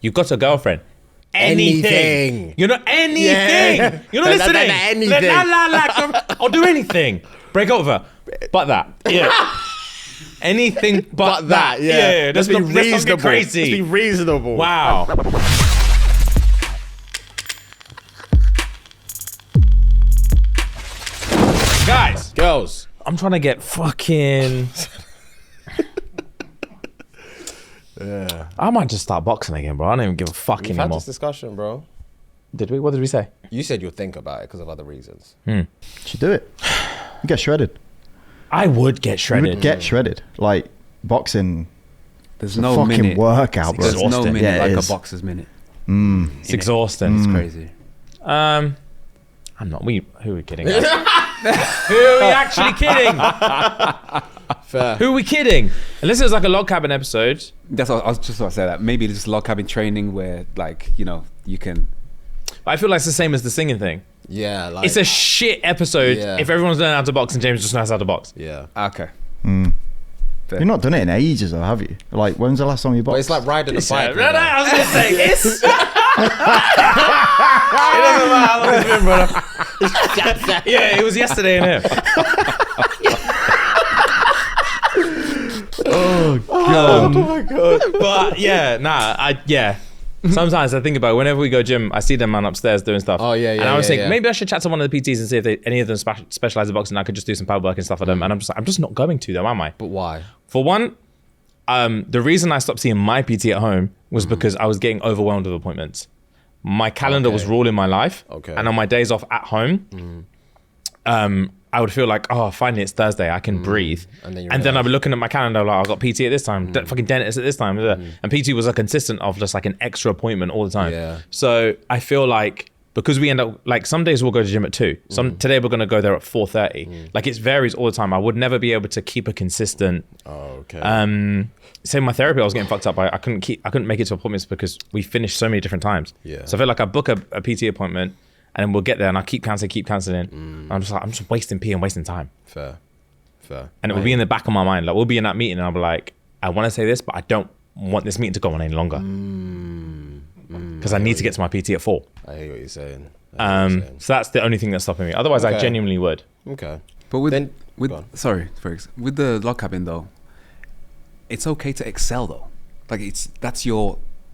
You've got a girlfriend. Anything. You know, anything. Yeah. You're not listening. Anything. I'll do anything. Break up with her. But that. Yeah. Anything but that. Yeah. Let's not get crazy. Let's be reasonable. Wow. Guys. Girls. I'm trying to get fucking... Yeah. I might just start boxing again, bro. I don't even give a fuck We've had anymore. this discussion, bro. Did we? What did we say? You said you'll think about it because of other reasons. Should do it. You get shredded. I would get You shredded. would get shredded. Like boxing. There's It's a no fucking minute. workout, bro. There's no Exhausting. minute Yeah, it like is. a boxer's minute. It's exhausting. It's crazy. I'm not. Who are we kidding? Who are we actually kidding? Fair. Who are we kidding? Unless it was like a log cabin episode. That's what I was just about to say. That maybe just log cabin training where, like, you know, you can. But I feel like it's the same as the singing thing. Yeah, like... It's a shit episode Yeah. if everyone's learning how to box and James just knows how to box. Yeah. Okay. You've not done it in ages, though, have you? Like, when's the last time you But boxed? it's like riding a bike. No, I was gonna say it's. It doesn't matter how long it's been, brother. Yeah, it was yesterday in here. Oh my god! But yeah, sometimes I think about it. Whenever we go gym, I see them man upstairs doing stuff. Oh, yeah, And yeah, I was yeah, thinking yeah. maybe I should chat to one of the PTs and see if any of them specialize in boxing. I could just do some power work and stuff for them. And I'm just not going to though, am I? But why? For one, the reason I stopped seeing my PT at home was because I was getting overwhelmed with appointments. My calendar was ruling my life. Okay. And on my days off at home, I would feel like, oh, finally it's Thursday, I can breathe. And then I'd be looking at my calendar like, I've got PT at this time, fucking dentist at this time. And PT was a consistent of just like an extra appointment all the time. Yeah. So I feel like, because we end up, like some days we'll go to gym at 2. Today we're gonna go there at 4:30. Like it varies all the time. I would never be able to keep a consistent, Oh, okay. same my therapy, I was getting fucked up. I couldn't make it to appointments because we finished so many different times. Yeah. So I feel like I book a PT appointment and then we'll get there and I keep cancelling. I'm just wasting pee and wasting time. Fair. And it will be in the back of my mind. Like we'll be in that meeting and I'll be like, I want to say this, but I don't want this meeting to go on any longer. Because I need to get to my PT at 4. I hear what you're saying. So that's the only thing that's stopping me. Otherwise, I Okay. genuinely would. Okay. But with Then- go on. sorry, Fergus, with the log cabin though, it's okay to excel though. Like that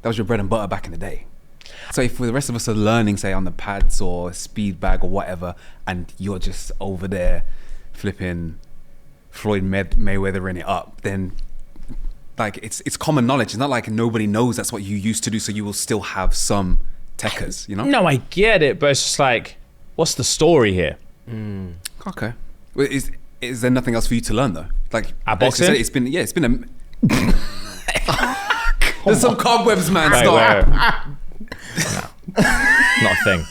was your bread and butter back in the day. So if the rest of us are learning, say on the pads or speed bag or whatever, and you're just over there flipping Floyd Mayweathering it up, then like it's common knowledge. It's not like nobody knows that's what you used to do, so you will still have some techers, you know? No, I get it, but it's just like, what's the story here? Okay. Well, is there nothing else for you to learn though? Like At boxing? it's been a there's some cobwebs, man. Wait, Stop. no. Not a thing.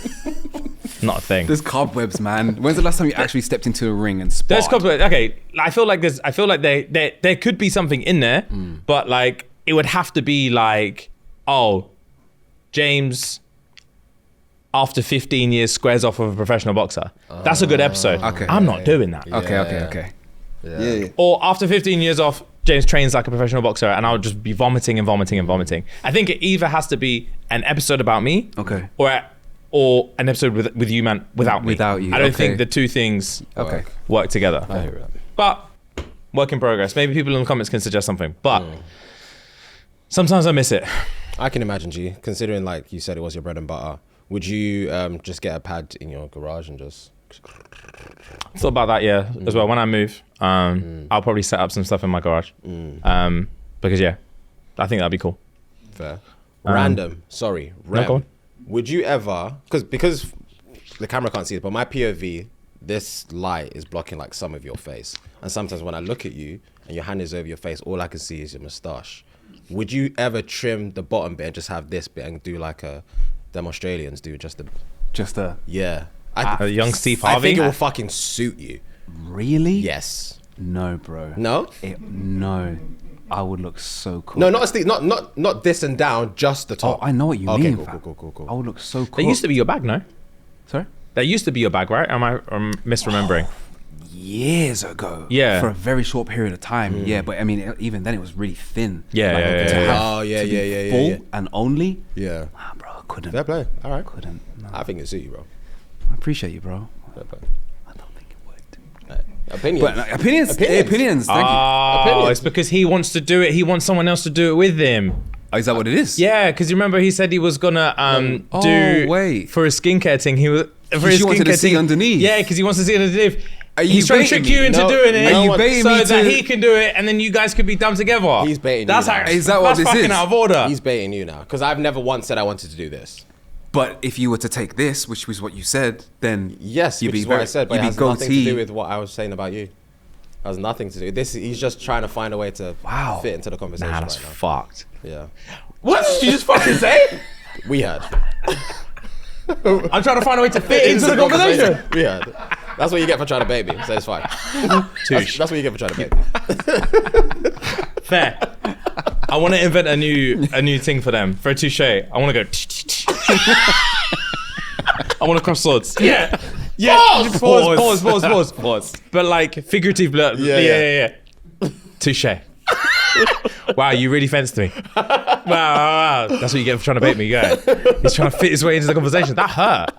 Not a thing. There's cobwebs, man. When's the last time you actually stepped into a ring and sparred? There's cobwebs. Okay, I feel like there could be something in there, but like it would have to be like, oh, James, after 15 years, squares off of a professional boxer. That's a good episode. Okay. I'm not doing that. Okay. Yeah. Or after 15 years off, James trains like a professional boxer, and I would just be vomiting. I think it either has to be an episode about me, Okay. or an episode with you, man, without me. Without you, I don't okay. think the two things Okay. work together. I hear that. But work in progress. Maybe people in the comments can suggest something. But sometimes I miss it. I can imagine, G, considering like you said it was your bread and butter. Would you just get a pad in your garage and just... I thought about that, as well. When I move, I'll probably set up some stuff in my garage. Because I think that'd be cool. Fair. Random. Sorry. No, go on. Would you ever... Because the camera can't see it, but my POV, this light is blocking like some of your face. And sometimes when I look at you and your hand is over your face, all I can see is your moustache. Would you ever trim the bottom bit and just have this bit and do like them Australians do, just a... Yeah. A young Steve I Harvey? think it will fucking suit you. Really? Yes. No, bro. No? No. I would look so cool. No, not a Steve, not this and down, just the top. Oh, I know what you okay, mean. Cool, fam. cool. I would look so cool. That used to be your bag, no? Sorry? That used to be your bag, right? Am I misremembering? years ago. Yeah. For a very short period of time. Yeah, but I mean, even then it was really thin. Yeah, Like, yeah, to yeah, have- yeah. Oh, yeah, to be yeah, yeah, yeah, full yeah. and only. Yeah. Nah, bro, I couldn't. Fair play. All right. Couldn't. No. I think it suit you, bro. I appreciate you, bro. Fair play. I don't think it would. Opinions. But opinions. Opinions. Thank you. Oh, Opinions. it's because he wants to do it. He wants someone else to do it with him. Oh, is that what it is? Yeah, because you remember he said he was gonna do wait. for his skincare thing. He was for his She wanted to skincare see thing. underneath. Yeah, because he wants to see underneath. Are you He's trying to baiting trick you me? into No, doing it. no you one- baiting so me that to- he can do it, and then you guys could be done together. He's baiting That's you how, now. Is that what that's this fucking is? out of order. He's baiting you now because I've never once said I wanted to do this. But if you were to take this, which was what you said, then Yes, you'd which be is what very- I said, but you'd it be has nothing to goatee. do with what I was saying about you. It has nothing to do. He's just trying to find a way to fit into the conversation Nah, that's right now. fucked. Yeah, What did you just fucking say? we had. I'm trying to find a way to fit into the conversation. We had. That's what you get for trying to bait me. So it's fine. That's what you get for trying to bait me. Fair. I want to invent a new thing for them for a touche. I want to go. I want to cross swords. Yeah. Yeah. Pause. But like figurative. Yeah. Touche. Wow, you really fenced me. Wow. That's what you get for trying to bait me. Yeah. He's trying to fit his way into the conversation. That hurt.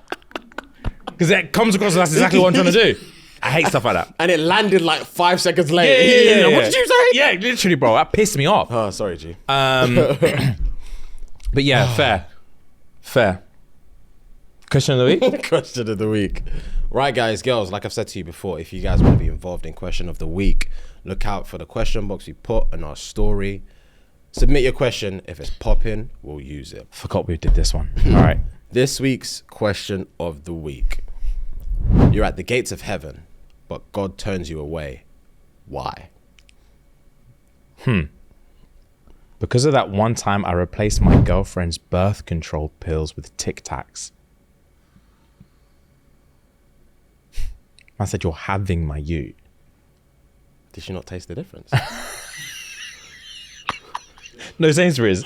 Because it comes across as that's exactly what I'm trying to do. I hate stuff like that. And it landed like 5 seconds later. Yeah. What did you say? Yeah, literally, bro. That pissed me off. Oh, sorry, G. But yeah, fair. Question of the week? Question of the week. Right, guys, girls, like I've said to you before, if you guys want to be involved in question of the week, look out for the question box we put in our story. Submit your question. If it's popping, we'll use it. Forgot we did this one. All right. This week's question of the week. You're at the gates of heaven, but God turns you away. Why? Because of that one time I replaced my girlfriend's birth control pills with Tic Tacs. I said, you're having my ute. Did you not taste the difference? No Sainsbury's.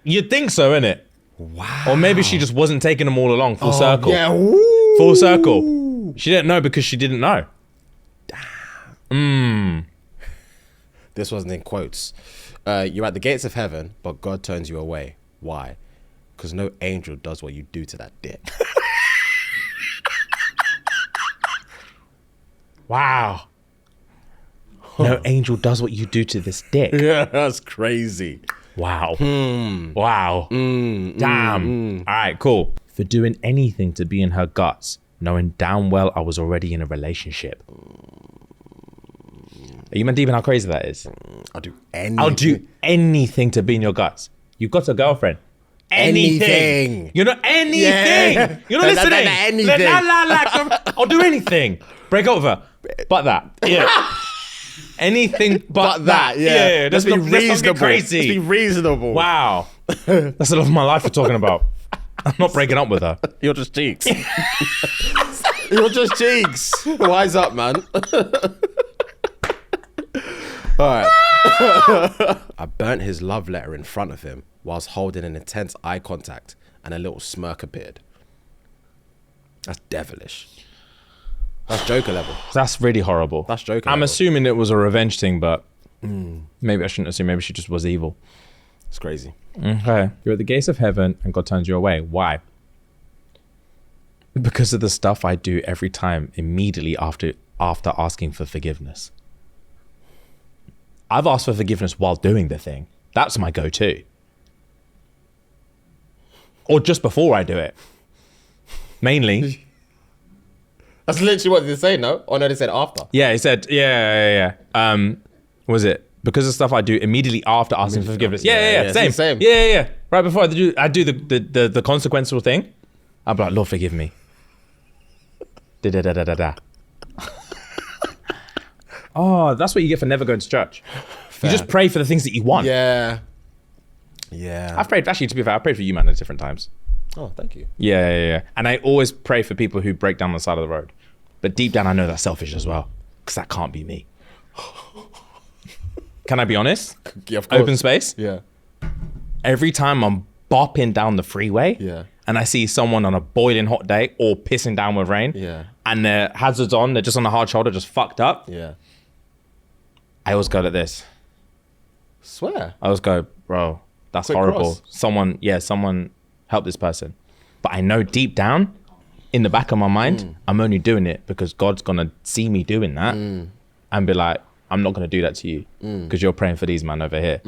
You'd think so, innit? Wow. Or maybe she just wasn't taking them all along, full circle. Yeah. Woo. Full circle. She didn't know because she didn't know. This wasn't in quotes. You're at the gates of heaven, but God turns you away. Why? Because no angel does what you do to that dick. Wow. No angel does what you do to this dick. Yeah, that's crazy. Wow. Wow. Damn. All right, cool. For doing anything to be in her guts, knowing damn well I was already in a relationship. Are you meant to even how crazy that is? I'll do anything. I'll do anything to be in your guts. You've got a girlfriend. Anything. You know, anything. Yeah. You're not listening. Anything. I'll do anything. Break up with her. But that. Yeah. Anything but that. Yeah. Let's be not get reasonable. crazy. Let's be reasonable. Wow. That's the love of my life we're talking about. I'm not breaking up with her. You're just cheeks. You're just cheeks. Wise up, man. All right. I burnt his love letter in front of him whilst holding an intense eye contact and a little smirk appeared. That's devilish. That's Joker level. That's really horrible. That's Joker I'm level. assuming it was a revenge thing, but maybe I shouldn't assume. Maybe she just was evil. It's crazy. Okay. You're at the gates of heaven and God turns you away. Why? Because of the stuff I do every time immediately after asking for forgiveness. I've asked for forgiveness while doing the thing. That's my go-to. Or just before I do it. Mainly. That's literally what they say, no? Or no, they said after. Yeah, he said, yeah. Was it? Because of stuff I do immediately after asking for forgiveness. Yeah, it's the same. Yeah. Right before I do the consequential thing, I'm like, Lord, forgive me. Da. Oh, that's what you get for never going to church. You just pray for the things that you want. Yeah. I've prayed, actually, to be fair, I've prayed for you, man, at different times. Oh, thank you. Yeah. And I always pray for people who break down on the side of the road. But deep down, I know that's selfish as well. Because that can't be me. Can I be honest? Yeah, of course. Open space. Yeah. Every time I'm bopping down the freeway, Yeah. and I see someone on a boiling hot day or pissing down with rain, and their hazards on, they're just on a hard shoulder, just fucked up. Yeah. I always go like this. Swear. I always go, bro, that's Quick horrible. cross. Someone help this person. But I know deep down, in the back of my mind, I'm only doing it because God's gonna see me doing that and be like, I'm not gonna do that to you because you're praying for these man over here.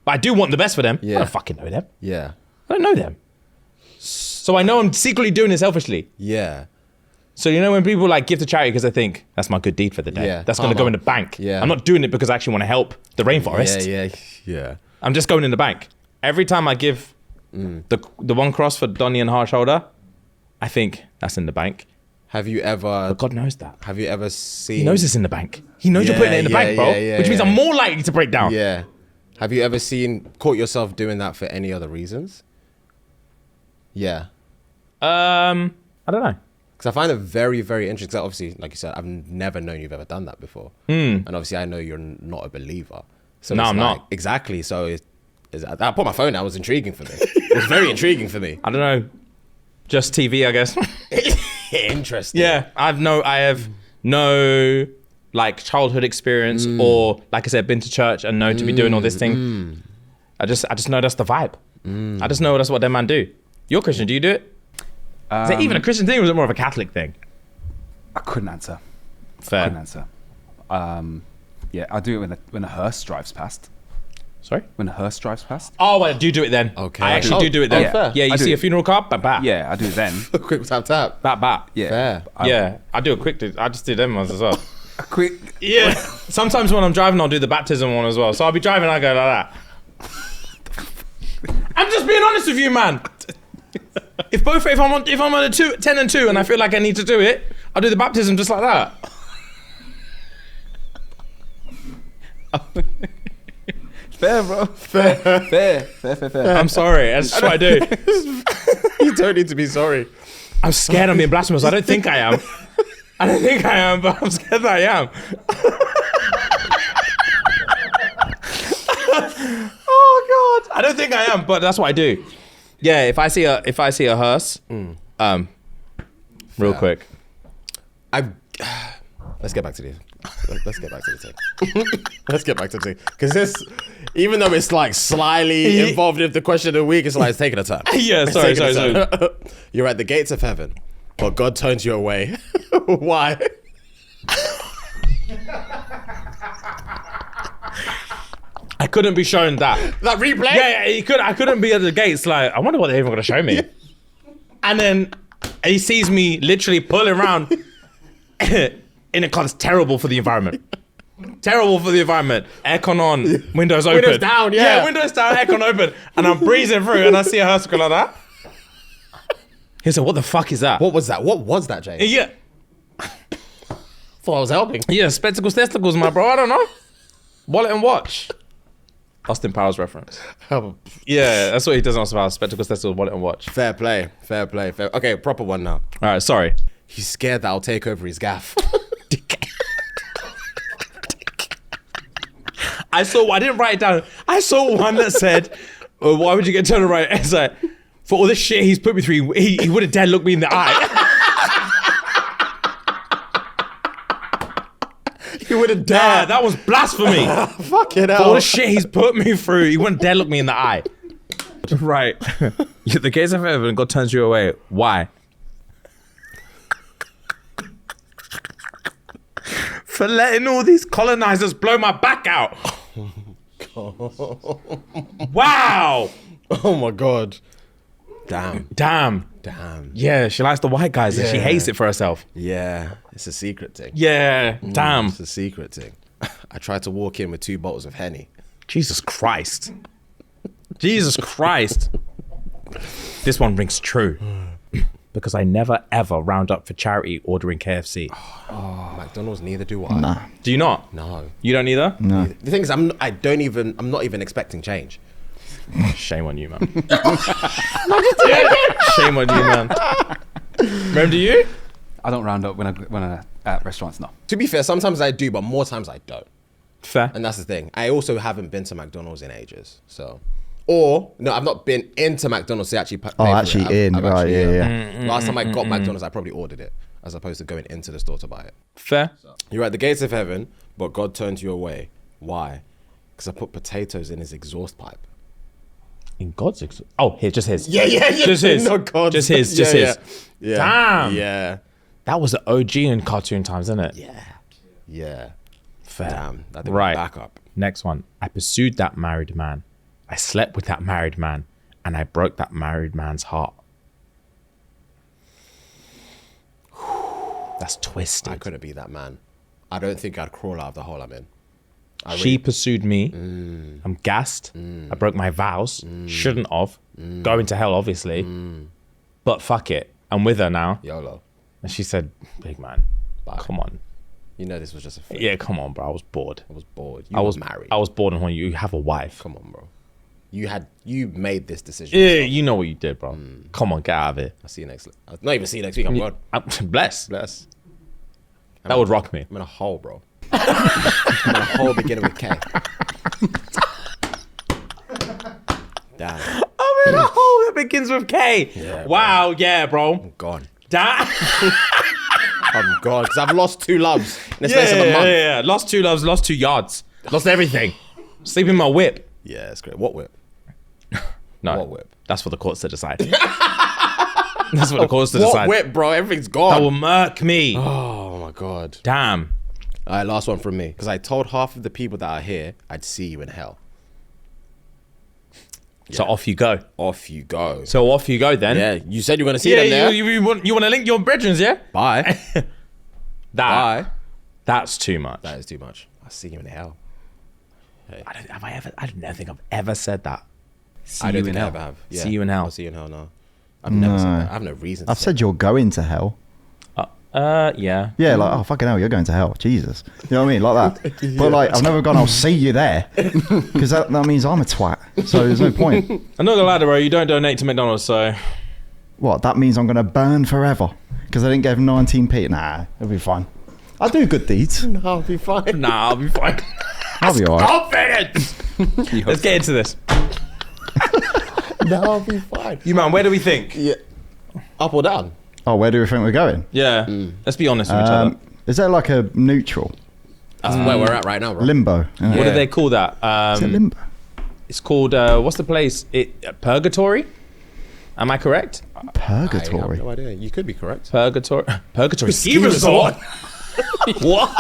But I do want the best for them. Yeah. I don't fucking know them. Yeah. I don't know them. So I know I'm secretly doing it selfishly. Yeah. So you know when people like give to charity because they think that's my good deed for the day. Yeah. That's gonna go in the bank. Yeah. I'm not doing it because I actually want to help the rainforest. Yeah. I'm just going in the bank. Every time I give the one cross for Donny and hard shoulder, I think that's in the bank. Have you ever? But God knows that. Have you ever seen? He knows it's in the bank. He knows you're putting it in the bank, bro. Which means I'm more likely to break down. Yeah. Have you ever caught yourself doing that for any other reasons? Yeah. I don't know. Because I find it very, very interesting. 'Cause obviously, like you said, I've never known you've ever done that before. And obviously, I know you're not a believer. So No, it's I'm like, not. Exactly. So I put my phone down. It was intriguing for me. It was very intriguing for me. I don't know. Just TV, I guess. Interesting. Yeah. I have no like childhood experience or like I said, been to church and know to be doing all this thing. I just know that's the vibe. I just know that's what them man do. You're Christian, do you do it? Is it even a Christian thing or is it more of a Catholic thing? I couldn't answer. Fair. Couldn't answer. Yeah, I do it when a hearse drives past. Sorry? When a hearse drives past. Oh, well, I do it then. Okay. I actually do it then. Oh, fair. Yeah, you I see do. a funeral car, bat. Yeah, I do it then. Quick tap. Bat. Yeah. Fair. Yeah, I do a quick. I just do them ones as well. A quick. Yeah. Sometimes when I'm driving, I'll do the baptism one as well. So I'll be driving, I go like that. I'm just being honest with you, man. If I'm on a 10 and 2 and I feel like I need to do it, I'll do the baptism just like that. Fair, bro. Fair. I'm sorry. That's just what I do. You don't need to be sorry. I'm scared I'm being blasphemous. I don't think I am. I don't think I am, but I'm scared that I am. Oh God, I don't think I am, but that's what I do. Yeah, if I see a hearse, real quick. Let's get back to this. Let's get back to the thing. Let's get back to the thing. Because this, even though it's like slyly involved in the question of the week, it's like it's taking a turn. Yeah, It's sorry. taking a turn. You're at the gates of heaven, but God turns you away. Why? I couldn't be shown that. That replay? Yeah, I couldn't be at the gates. Like, I wonder what they're even gonna show me. And then he sees me literally pulling around in a car that's terrible for the environment. Terrible for the environment. Aircon on, windows open. Windows down, yeah. Windows down, aircon open. And I'm breezing through and I see a hearse go like that. He said, what the fuck is that? What was that, James? Yeah. Thought I was helping. Yeah, spectacles, testicles, my bro. I don't know. Wallet and watch. Austin Powers reference. Yeah, that's what he does in Austin Powers. Spectacles, testicles, wallet and watch. Fair play. Okay, proper one now. All right, sorry. He's scared that I'll take over his gaff. I didn't write it down. I saw one that said, why would you get turned right? It's like, for all this shit he's put me through, he wouldn't dare look me in the eye. He would have Yeah, dared. that was blasphemy. Fucking For all hell. the shit he's put me through, he wouldn't dare look me in the eye. Right. The gates of heaven, God turns you away. Why? For letting all these colonizers blow my back out. Wow. Oh my God. Damn. Yeah, she likes the white guys and she Yeah. hates it for herself. Yeah, it's a secret thing. Yeah, damn. It's a secret thing. I tried to walk in with 2 bottles of Henny. Jesus Christ. Jesus Christ. This one rings true. Because I never ever round up for charity ordering KFC. McDonald's, neither do I. Nah. Do you not? No. You don't either? No. The thing is, I'm not even expecting change. Shame on you, man. Shame on you, man. Remember, do you? I don't round up when I at restaurants. No. To be fair, sometimes I do, but more times I don't. Fair. And that's the thing. I also haven't been to McDonald's in ages. So Or no, I've not been into McDonald's to actually pay for actually it. I've right, actually, yeah. Last time I got McDonald's, I probably ordered it as opposed to going into the store to buy it. Fair. You're at the gates of heaven, but God turned you away. Why? Because I put potatoes in his exhaust pipe. In God's here, just his. Yeah. Just his. No, God. Just his. Just his. Yeah. Damn. Yeah. That was the OG in cartoon times, isn't it? Yeah. Fair. Damn. That did Right. back up. Next one. I pursued that married man. I slept with that married man, and I broke that married man's heart. That's twisted. I couldn't be that man. I don't think I'd crawl out of the hole I'm in. She pursued me. I'm gassed. I broke my vows. Shouldn't have. Going to hell, obviously. But fuck it. I'm with her now. YOLO. And she said, big man, Bye. come on. You know this was just a thing. Yeah, come on, bro. I was bored. I was bored. I was married. I was bored, and when you have a wife. Come on, bro. You made this decision. Yeah, you know what you did, bro. Come on, get out of here. I'll see you next. I'll not even see you next week. I'm gone. Bless. Bless. That would rock me. I'm in a hole, bro. I'm in a hole beginning with K. Damn. I'm in a hole that begins with K. Yeah, wow, yeah, bro. I'm gone. Damn. I'm gone because I've lost 2 loves in the space of a month. Yeah. Lost 2 loves, lost 2 yards. Lost everything. Sleep in my whip. Yeah, it's great. What whip? No. What whip? That's for the courts to decide. That's for the courts to decide. What whip, bro? Everything's That gone. will murk me. Oh my god. Damn. All right, last one from me. Because I told half of the people that are here I'd see you in hell. So off you go. Off you go. So off you go then. Yeah, you said you were going to see them there. you want to link your brethren, yeah? Bye. Bye. That's too much. That is too much. I'll see you in hell. I don't think I've ever said that. I don't think I ever have. Yeah. See you in hell. I'll see you in hell now. I've never said that. I have no reason to I've say said you're going to hell. Yeah. Yeah, like, oh, fucking hell, you're going to hell. Jesus. You know what I mean? Like that. But, like, I've never gone, I'll see you there. Because that means I'm a twat. So there's no point. I'm not gonna lie, bro. You don't donate to McDonald's, so. What? That means I'm going to burn forever. Because I didn't give 19p. Nah, it'll be fine. I do good deeds. No, I'll be fine. Nah, I'll be fine. I'll be alright. Confidence. Let's get into this. No, I'll be fine. You man, where do we think? Yeah. Up or down? Oh, where do we think we're going? Yeah. Let's be honest with each other. Is there like a neutral? That's where we're at right now, bro. Limbo? What do they call that? Is it limbo? It's called what's the place? Purgatory? Am I correct? Purgatory? I have no idea. You could be correct. Purgatory ski resort. What?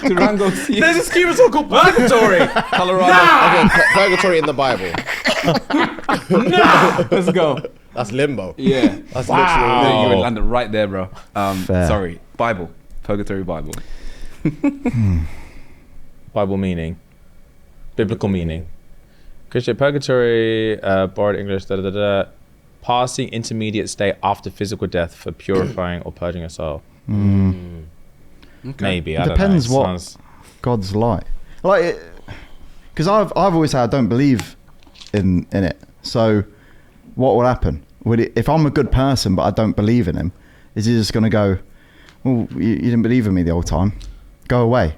Durango. There's a ski resort called Purgatory. Colorado. Okay, Purgatory in the Bible. No. Let's go. That's limbo. Yeah. That's Wow. literally You're in London right there, bro. Fair. Sorry. Bible. Purgatory Bible. Bible meaning. Biblical meaning. Christian purgatory, borrowed English, passing intermediate state after physical death for purifying or purging a soul. Okay. Maybe, I It don't depends know. what God's like. Like, because I've always said I don't believe in it. So, what would happen? If I'm a good person but I don't believe in him, is he just going to go, well, you didn't believe in me the whole time, go away?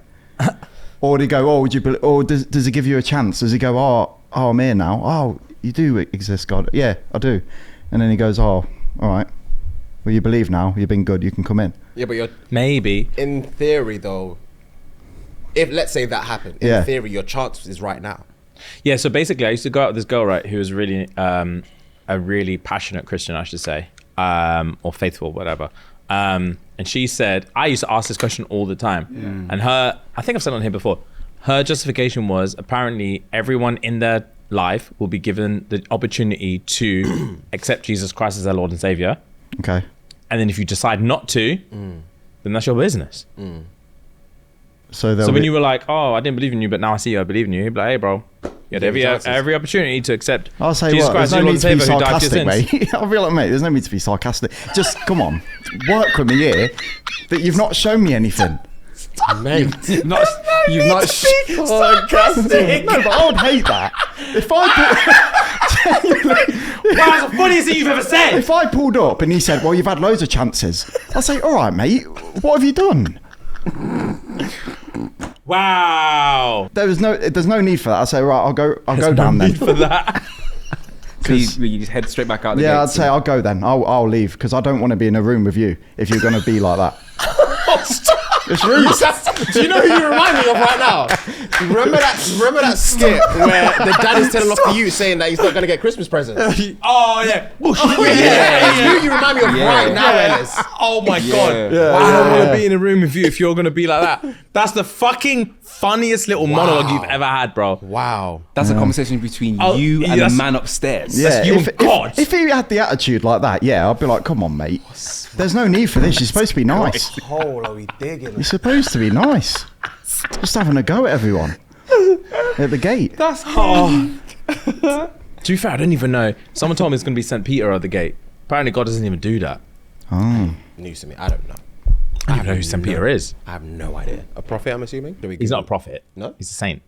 Or would he go, oh, would you? Or does he give you a chance? Does he go, oh, I'm here now. Oh, you do exist, God. Yeah, I do. And then he goes, oh, all right. Well, you believe now. You've been good. You can come in. Yeah, but you're Maybe. in theory though. If let's say that happened, in theory, your chance is right now. Yeah, so basically I used to go out with this girl, right, who was really a really passionate Christian, I should say, or faithful, whatever. And she said, I used to ask this question all the time. And her, I think I've said it on here before, her justification was apparently everyone in their life will be given the opportunity to accept Jesus Christ as their Lord and Savior. Okay. And then if you decide not to, then that's your business. So when you were like, oh, I didn't believe in you, but now I see you, I believe in you, you'd be like, hey, bro, you had every opportunity to accept I'll say Jesus what, Christ there's as no your Lord need and to be Savior who died for your sarcastic, sins. mate. I'll be like, mate, there's no need to be sarcastic. Just, come on, work with me here, that you've not shown me anything. Mate, You've not sarcastic. No, but I would hate that. If I Wow, that's the funniest thing you've ever said. if I pulled up and he said, well, you've had loads of chances, I'd say, all right, mate, what have you done? Wow. There's no need for that. I say, right, I'll go down then. For that. So you just head straight back out the Yeah, gates I'd say I'll go then. I'll leave because I don't want to be in a room with you if you're going to be like that. It's rude. Do you know who you remind me of right now? Remember that skit where the dad is telling off the youth saying that he's not going to get Christmas presents? Oh yeah. That's who you remind me of right now, Ellis. Oh my god. Yeah. I don't want to be in a room with you if you're gonna be like that. That's the fucking funniest little monologue you've ever had, bro. Wow. That's a conversation between Oh, you yeah, and the that's- man upstairs. Yeah, you and God. If he had the attitude like that, yeah, I'd be like, come on, mate. There's no need for this. You're supposed to be nice. Hole are we digging? You're supposed to be nice. Just having a go at everyone at the gate. That's hard. To be fair, I don't even know. Someone told me it's gonna be St. Peter at the gate. Apparently God doesn't even do that. Oh. News to me. I don't know. I don't even know who St. Peter is. I have no idea. A prophet, I'm assuming? Do we He's Google? not a prophet. No? He's a saint.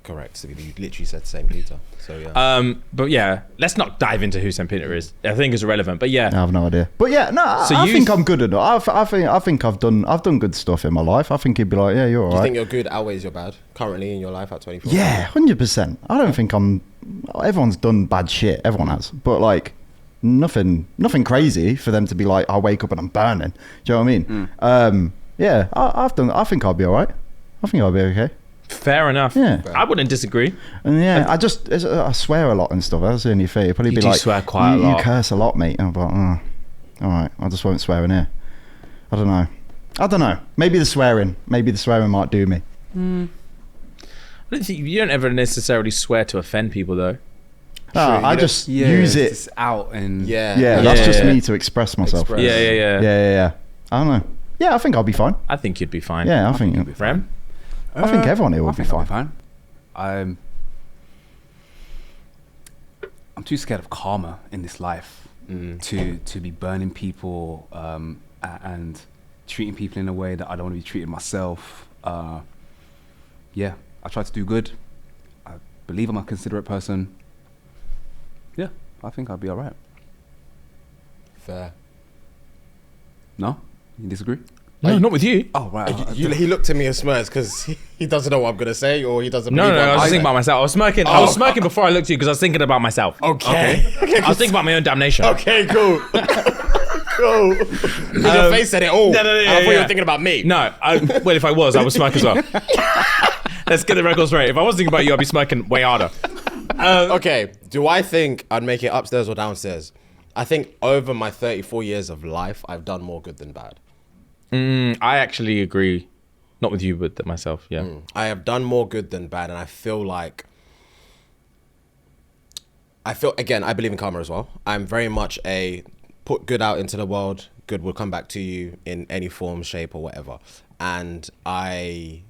Correct. So you literally said St. Peter. So yeah. But yeah, let's not dive into who St. Peter is. I think it's irrelevant. But yeah. I have no idea. But yeah, no, So I you think th- I'm good enough. I think I've done good stuff in my life. I think he'd be like, yeah, you're Do you alright. think your good outweighs your bad currently in your life at 24? Yeah, 100%. I don't think everyone's done bad shit. Everyone has. But like, nothing crazy for them to be like, I wake up and I'm burning. Do you know what I mean? Yeah, I think I'll be alright. I think I'll be okay. Fair enough. Yeah. I wouldn't disagree. And yeah, I swear a lot and stuff. That's the only thing. It'd probably You be do like, swear quite a you lot. curse a lot, mate. And I'm like, all right, I just won't swear in here. I don't know. Maybe the swearing might do me. I don't think you don't ever necessarily swear to offend people though. I just use it. Just out and Yeah. That's just yeah. me to express myself. Express. Yeah. I don't know. Yeah, I think I'll be fine. I think you'd be fine. Yeah, I think Rem? I think everyone here will I be think I'll fine. I'm too scared of karma in this life to be burning people and treating people in a way that I don't want to be treated myself. Yeah, I try to do good. I believe I'm a considerate person. Yeah, I think I'll be all right. Fair. No? You disagree? No, not with you. Oh, right. He looked at me and smirks because he doesn't know what I'm going to say or he doesn't No, believe what I I'm was saying. thinking about myself. I was smirking. I was smirking before I looked at you because I was thinking about myself. Okay. I was thinking about my own damnation. Okay, cool. Cool. Your face said it all. No, I thought you were thinking about me. No, well, if I was, I would smirk as well. Let's get the record straight. If I was thinking about you, I'd be smirking way harder. Okay, do I think I'd make it upstairs or downstairs? I think over my 34 years of life, I've done more good than bad. I actually agree. Not with you, but myself, yeah. I have done more good than bad, and I feel, again, I believe in karma as well. I'm very much a put good out into the world, good will come back to you in any form, shape, or whatever. And I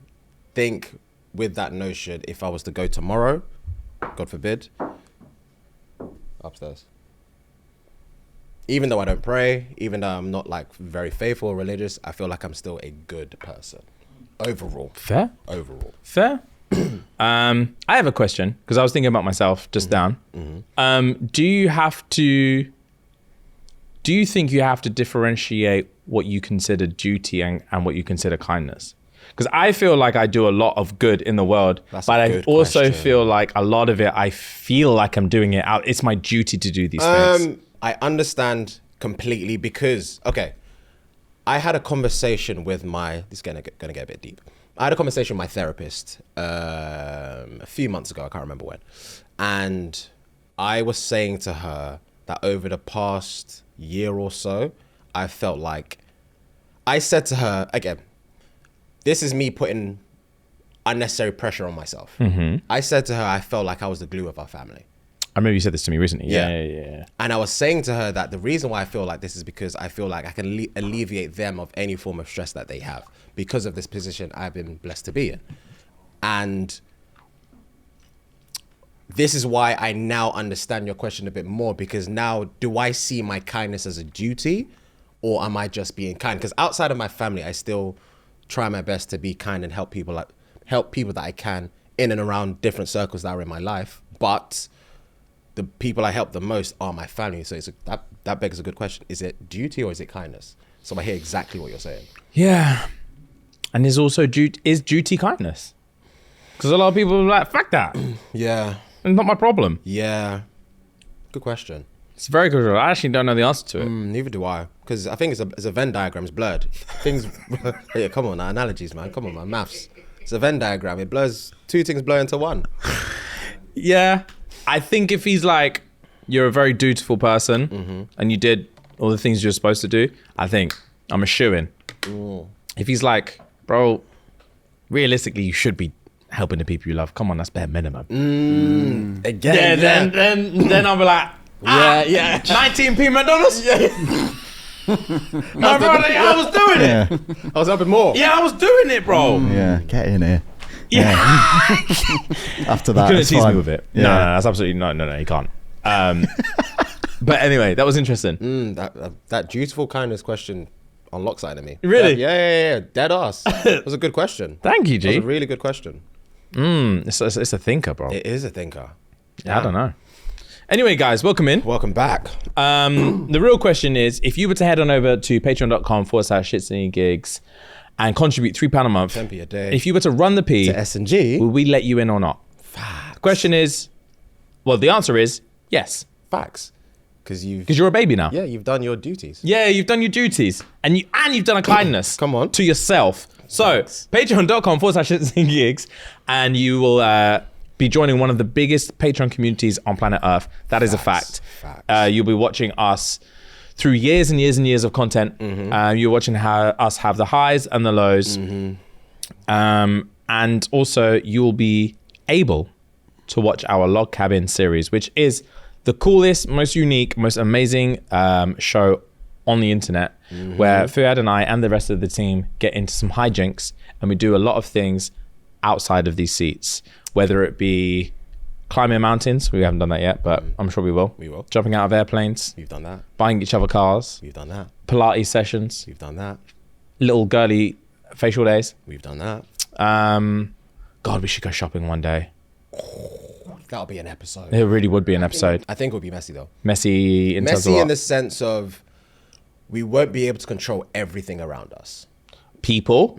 think with that notion, if I was to go tomorrow, God forbid, upstairs. Even though I don't pray, even though I'm not very faithful or religious, I feel like I'm still a good person. Overall. Fair. Fair. I have a question because I was thinking about myself just down. Do you think you have to differentiate what you consider duty and what you consider kindness? Because I feel like I do a lot of good in the world, That's but a I good also question. feel like a lot of it, I feel like I'm doing it out. It's my duty to do these things. I understand completely because, okay, I had a conversation with this is gonna get a bit deep. I had a conversation with my therapist a few months ago, I can't remember when. And I was saying to her that over the past year or so, I felt like, I said to her, again, this is me putting unnecessary pressure on myself. I said to her, I felt like I was the glue of our family. I remember you said this to me recently. Yeah. Yeah. And I was saying to her that the reason why I feel like this is because I feel like I can alleviate them of any form of stress that they have because of this position I've been blessed to be in. And this is why I now understand your question a bit more, because now do I see my kindness as a duty or am I just being kind? Because outside of my family, I still try my best to be kind and help people that I can in and around different circles that are in my life. But the people I help the most are my family. So that begs a good question. Is it duty or is it kindness? So I hear exactly what you're saying. Yeah. And is also duty kindness. Because a lot of people are like, fuck that. Yeah. It's not my problem. Yeah. Good question. It's very good. I actually don't know the answer to it. Neither do I. Because I think it's a Venn diagram. It's blurred. Things... yeah, come on, analogies, man. Come on, man. Maths. It's a Venn diagram. It blurs... Two things blur into one. Yeah. I think if he's like, you're a very dutiful person and you did all the things you're supposed to do, I think I'm a shoo-in. If he's like, bro, realistically, you should be helping the people you love. Come on, that's bare minimum. Again, Then I'll be like, yeah. 19p McDonald's? No, bro, I was doing it. I was helping more. Yeah, I was doing it, bro. Yeah, get in here. Yeah. After that, Couldn't it's tease fine. me with it. Yeah. No, that's absolutely no, you can't. But anyway, that was interesting. That dutiful kindness question unlocks that in me. Really? Yeah. Dead ass. It was a good question. Thank you, It was G. a really good question. It's a thinker, bro. It is a thinker. I don't know. Anyway, guys, welcome in. Welcome back. The real question is, if you were to head on over to patreon.com/ShxtsnGigs and contribute £3 a month, 10p a day. if you were to run the P, To S&G. will we let you in or not? The question is, well, the answer is yes, Facts. Because because you're a baby now. you've done your duties. Yeah, you've done your duties, and you've done a kindness. Come on. To yourself. So patreon.com/ShxtsnGigs, and you will be joining one of the biggest Patreon communities on planet Earth. That is a fact. Facts. You'll be watching us through years and years and years of content. You're watching us have the highs and the lows, and also you'll be able to watch our Log Cabin series, which is the coolest, most unique, most amazing show on the internet, where Fuad and I and the rest of the team get into some hijinks, and we do a lot of things outside of these seats, whether it be climbing mountains. We haven't done that yet, but I'm sure we will. We will. Jumping out of airplanes, We've done that. buying each other cars, We've done that. Pilates sessions, We've done that. little girly facial days. We've done that. God, we should go shopping one day. That'll be an episode. It really would be an episode. I think it would be messy though. Messy in terms of Messy what? in the sense of we won't be able to control everything around us. People.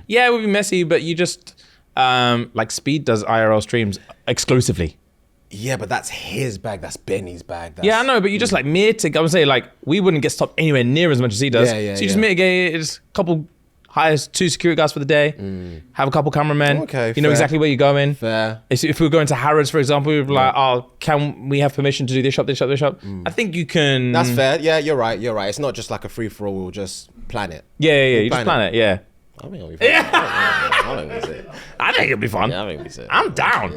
Yeah, it would be messy, but you just like Speed does IRL streams exclusively. Yeah, but that's his bag. That's Benny's bag. That's, Yeah, I know, but you just like mitigate. I would say like we wouldn't get stopped anywhere near as much as he does. Yeah, so you just mitigate it. Just a couple, hire 2 security guards for the day, have a couple cameramen. Okay, you know fair. exactly where you're going. Fair. If we were going to Harrods, for example, we'd be like, oh, can we have permission to do this shop, this shop, this shop? I think you can. That's fair. Yeah, you're right. You're right. It's not just like a free for all. We'll just plan it. Yeah. You just plan plan it. Yeah. I think it'll be fun. I think it's it. I think it'll be fun. Yeah, I think it's it. I'm down.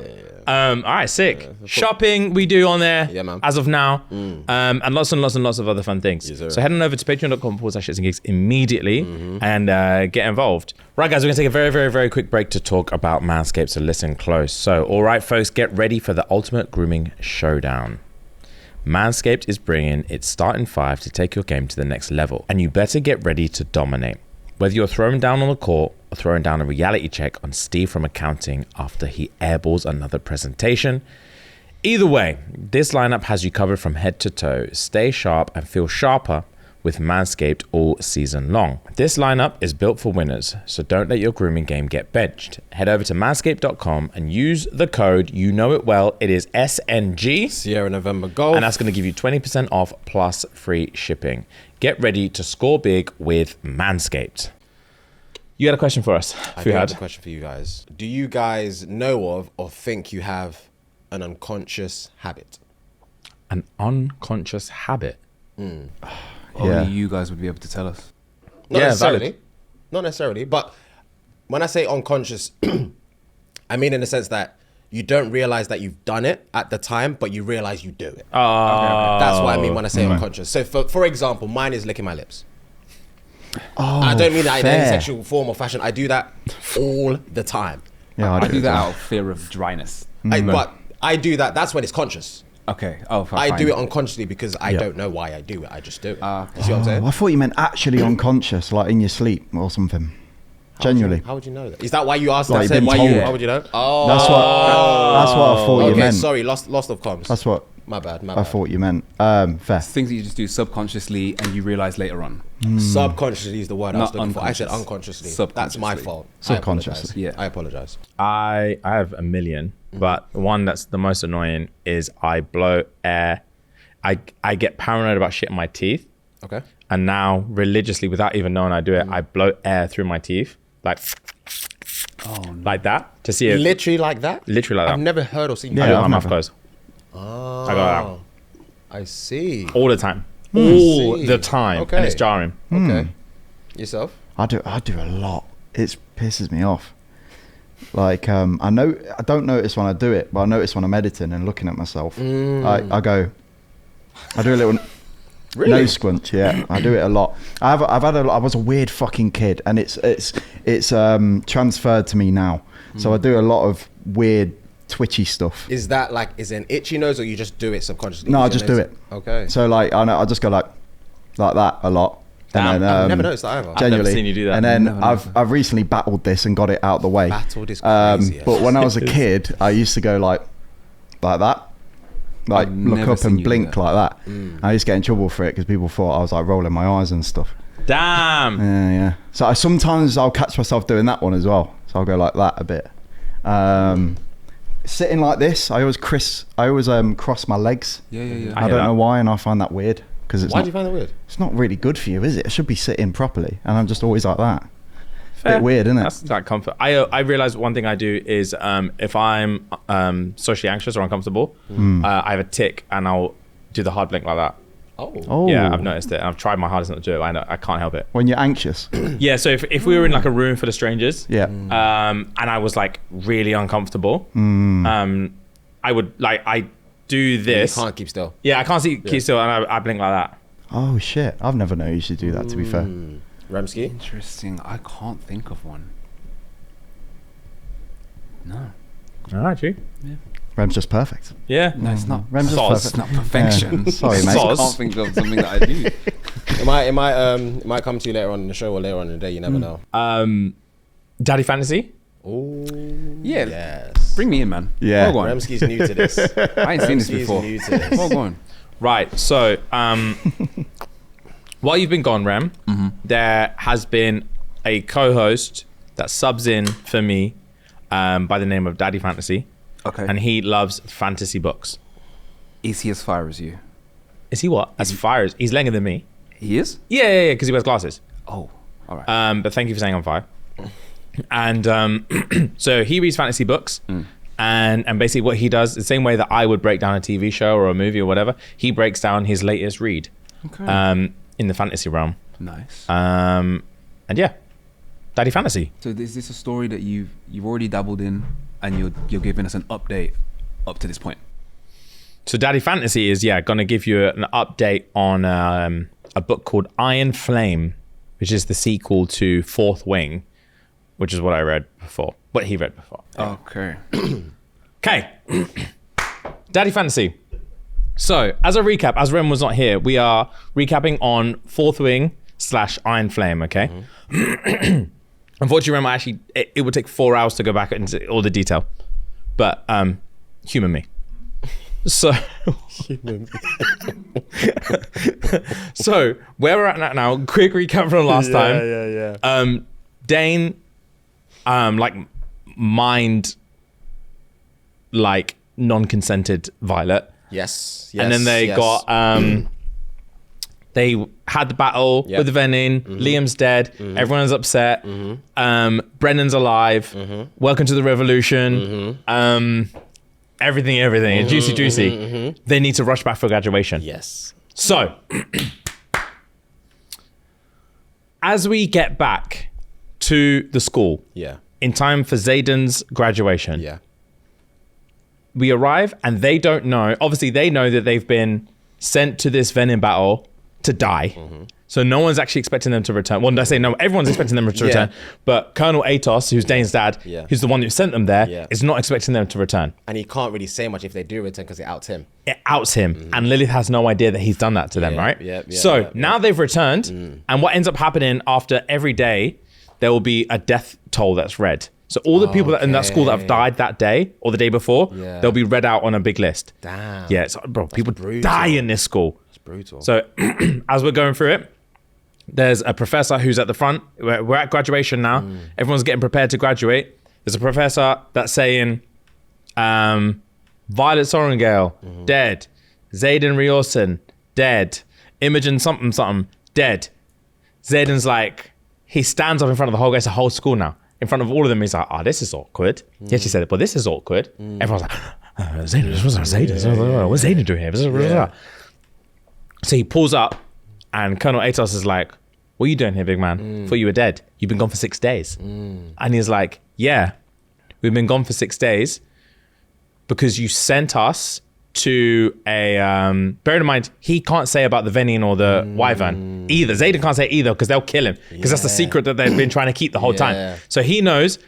All right, sick. Shopping we do on there Yeah, man. as of now. And lots and lots of other fun things. Yes, sir. So head on over to patreon.com/ShxtsnGigs immediately and get involved. Right, guys, we're going to take a very, very, very quick break to talk about Manscaped, so listen close. So, all right, folks, get ready for the ultimate grooming showdown. Manscaped is bringing its starting 5 to take your game to the next level, and you better get ready to dominate. Whether you're throwing down on the court or throwing down a reality check on Steve from accounting after he airballs another presentation, either way, this lineup has you covered from head to toe. Stay sharp and feel sharper with Manscaped all season long. This lineup is built for winners, so don't let your grooming game get benched. Head over to manscaped.com and use the code, you know it well, it is SNG. Sierra November Golf. And that's going to give you 20% off plus free shipping. Get ready to score big with Manscaped. You got a question for us, I do have a Fuhad? question for you guys. Do you guys know of or think you have an unconscious habit? An unconscious habit. Only you guys would be able to tell us. Not Yeah, necessarily. valid. Not necessarily. But when I say unconscious, I mean in the sense that you don't realize that you've done it at the time, but you realize you do it. That's what I mean when I say unconscious. So for example, mine is licking my lips. I don't mean that in any sexual form or fashion. I do that all the time. Yeah, I do that out of fear of dryness. But I do that. That's when it's conscious. Okay. Oh, I fine. do it unconsciously because I don't know why I do it. I just do it. Okay. You see what I'm saying? I thought you meant actually unconscious, like in your sleep or something. Genuinely. How would you know that? Is that why you asked Like that? you've been Why told. how would you know? Oh, That's what I thought you okay. meant. Sorry, lost of comms. That's what My bad. I thought you meant. Fair. Things that you just do subconsciously and you realize later on. Subconsciously is the word I was Not looking for. I said unconscious. unconsciously. That's my Subconsciously. fault. Subconsciously. Yeah. I apologize. I have a million, but the one that's the most annoying is I blow air. I get paranoid about shit in my teeth. Okay. And now religiously, without even knowing I do it, I blow air through my teeth, like like that, to see it. Literally like that? Literally like that. I've never heard or seen I Yeah, got I've my mouth never. closed Oh. I got I see. that all the time, all See. the time, Okay. and it's jarring. Okay. Yourself? I do a lot. It pisses me off. Like I don't notice when I do it, but I notice when I'm editing and looking at myself. I do a little Really? nose squinch. Yeah, I do it a lot. I was a weird fucking kid, and it's transferred to me now. So I do a lot of weird twitchy stuff. Is that like, is it an itchy nose or you just do it subconsciously? No, I Your just nose- do it. Okay. So like I just go like that a lot. Damn, I've never noticed that either. never Genuinely. seen you do that. And then Never. I've recently battled this and got it out the way. Battled is crazy. But when I was a kid, I used to go like that. Like I've look never up seen and you do blink that. like that. I used to get in trouble for it because people thought I was like rolling my eyes and stuff. Damn. Yeah. So sometimes I'll catch myself doing that one as well. So I'll go like that a bit. Sitting like this, I always cross my legs. Yeah. I hear don't that. know why, and I find that weird because Why do you find that weird? it's not really good for you, is it? I should be sitting properly, and I'm just always like that. Fair. Bit weird, isn't it? That's like comfort. I realize one thing I do is if I'm socially anxious or uncomfortable, I have a tick and I'll do the hard blink like that. Oh. Yeah, I've noticed it. And I've tried my hardest not to do it. But I can't help it. When you're anxious. Yeah, so if we were in like a room full of strangers, Yeah. and I was like really uncomfortable, I would like I do You this. can't keep still. Yeah, I can't keep still, and I blink like that. Oh shit! I've never noticed you do that. To be fair. Ramsky? Interesting. I can't think of one. No. All right, you. Rem's just perfect. Yeah. No, it's not. Rem's just Soz. perfect. It's not perfection. Yeah. Sorry, mate. I Soz. can't think of something that I do. It might come to you later on in the show or later on in the day. You never know. Daddy Fantasy. Oh. Yeah. Yes. Bring me in, man. Yeah. Go on. Ramsky's new to this. I ain't seen this Ramsky's before. new to this. Well, go on. Right. So, while you've been gone, Rem, there has been a co-host that subs in for me by the name of Daddy Fantasy, Okay. and he loves fantasy books. Is he as fire as you? Is he what? As fire as he's longer than me. He is? Yeah, because he wears glasses. Oh, all right. But thank you for saying I'm fire. And so he reads fantasy books, and basically what he does, the same way that I would break down a TV show or a movie or whatever, he breaks down his latest read Okay. in the fantasy realm. Nice. And yeah, Daddy Fantasy. So is this a story that you've already dabbled in, and you're giving us an update up to this point? So Daddy Fantasy is gonna give you an update on a book called Iron Flame, which is the sequel to Fourth Wing, which is what I read before, what he read before. Okay. Okay. Daddy Fantasy. So, as a recap, as Rem was not here, we are recapping on Fourth Wing / Iron Flame, okay? Unfortunately, Rem, it would take 4 hours to go back into all the detail. But, humour me. So, so where we're at now, quick recap from last time. Yeah. Dane, non-consented Violet. Yes. And then they got they had the battle Yep. with the Venin. Liam's dead. Everyone's upset. Brennan's alive. Welcome to the revolution. Everything. Juicy. They need to rush back for graduation. Yes. So as we get back to the school Yeah. in time for Zayden's graduation, Yeah. we arrive and they don't know. Obviously, they know that they've been sent to this Venin battle to die. So no one's actually expecting them to return. Well, I say no, everyone's expecting them to return. But Colonel Atos, who's Dane's dad, who's the one who sent them there, is not expecting them to return. And he can't really say much if they do return because it outs him. It outs him. And Lilith has no idea that he's done that to them, right? So now they've returned. And what ends up happening after every day, there will be a death toll that's read. So all the people that in that school that have died that day or the day before, Yeah. they'll be read out on a big list. Damn. Yeah, it's, bro, people brutal. die in this school. It's brutal. So as we're going through it, there's a professor who's at the front. We're at graduation now. Everyone's getting prepared to graduate. There's a professor that's saying, Violet Sorengale, dead. Zayden Riorson, dead. Imogen something, dead. Zayden's like, he stands up in front of the whole, it's a whole school now. In front of all of them, he's like, oh, this is awkward. He actually said it, but this is awkward. Everyone's like, Zayden, what's Zayden doing here? Yeah. So he pulls up, and Colonel Atos is like, what are you doing here, big man? Thought you were dead. You've been gone for 6 days. And he's like, yeah, we've been gone for 6 days because you sent us to a, bear in mind, he can't say about the Venin or the Wyvern either. Zayden can't say either because they'll kill him because that's the secret that they've been trying to keep the whole time. So he knows,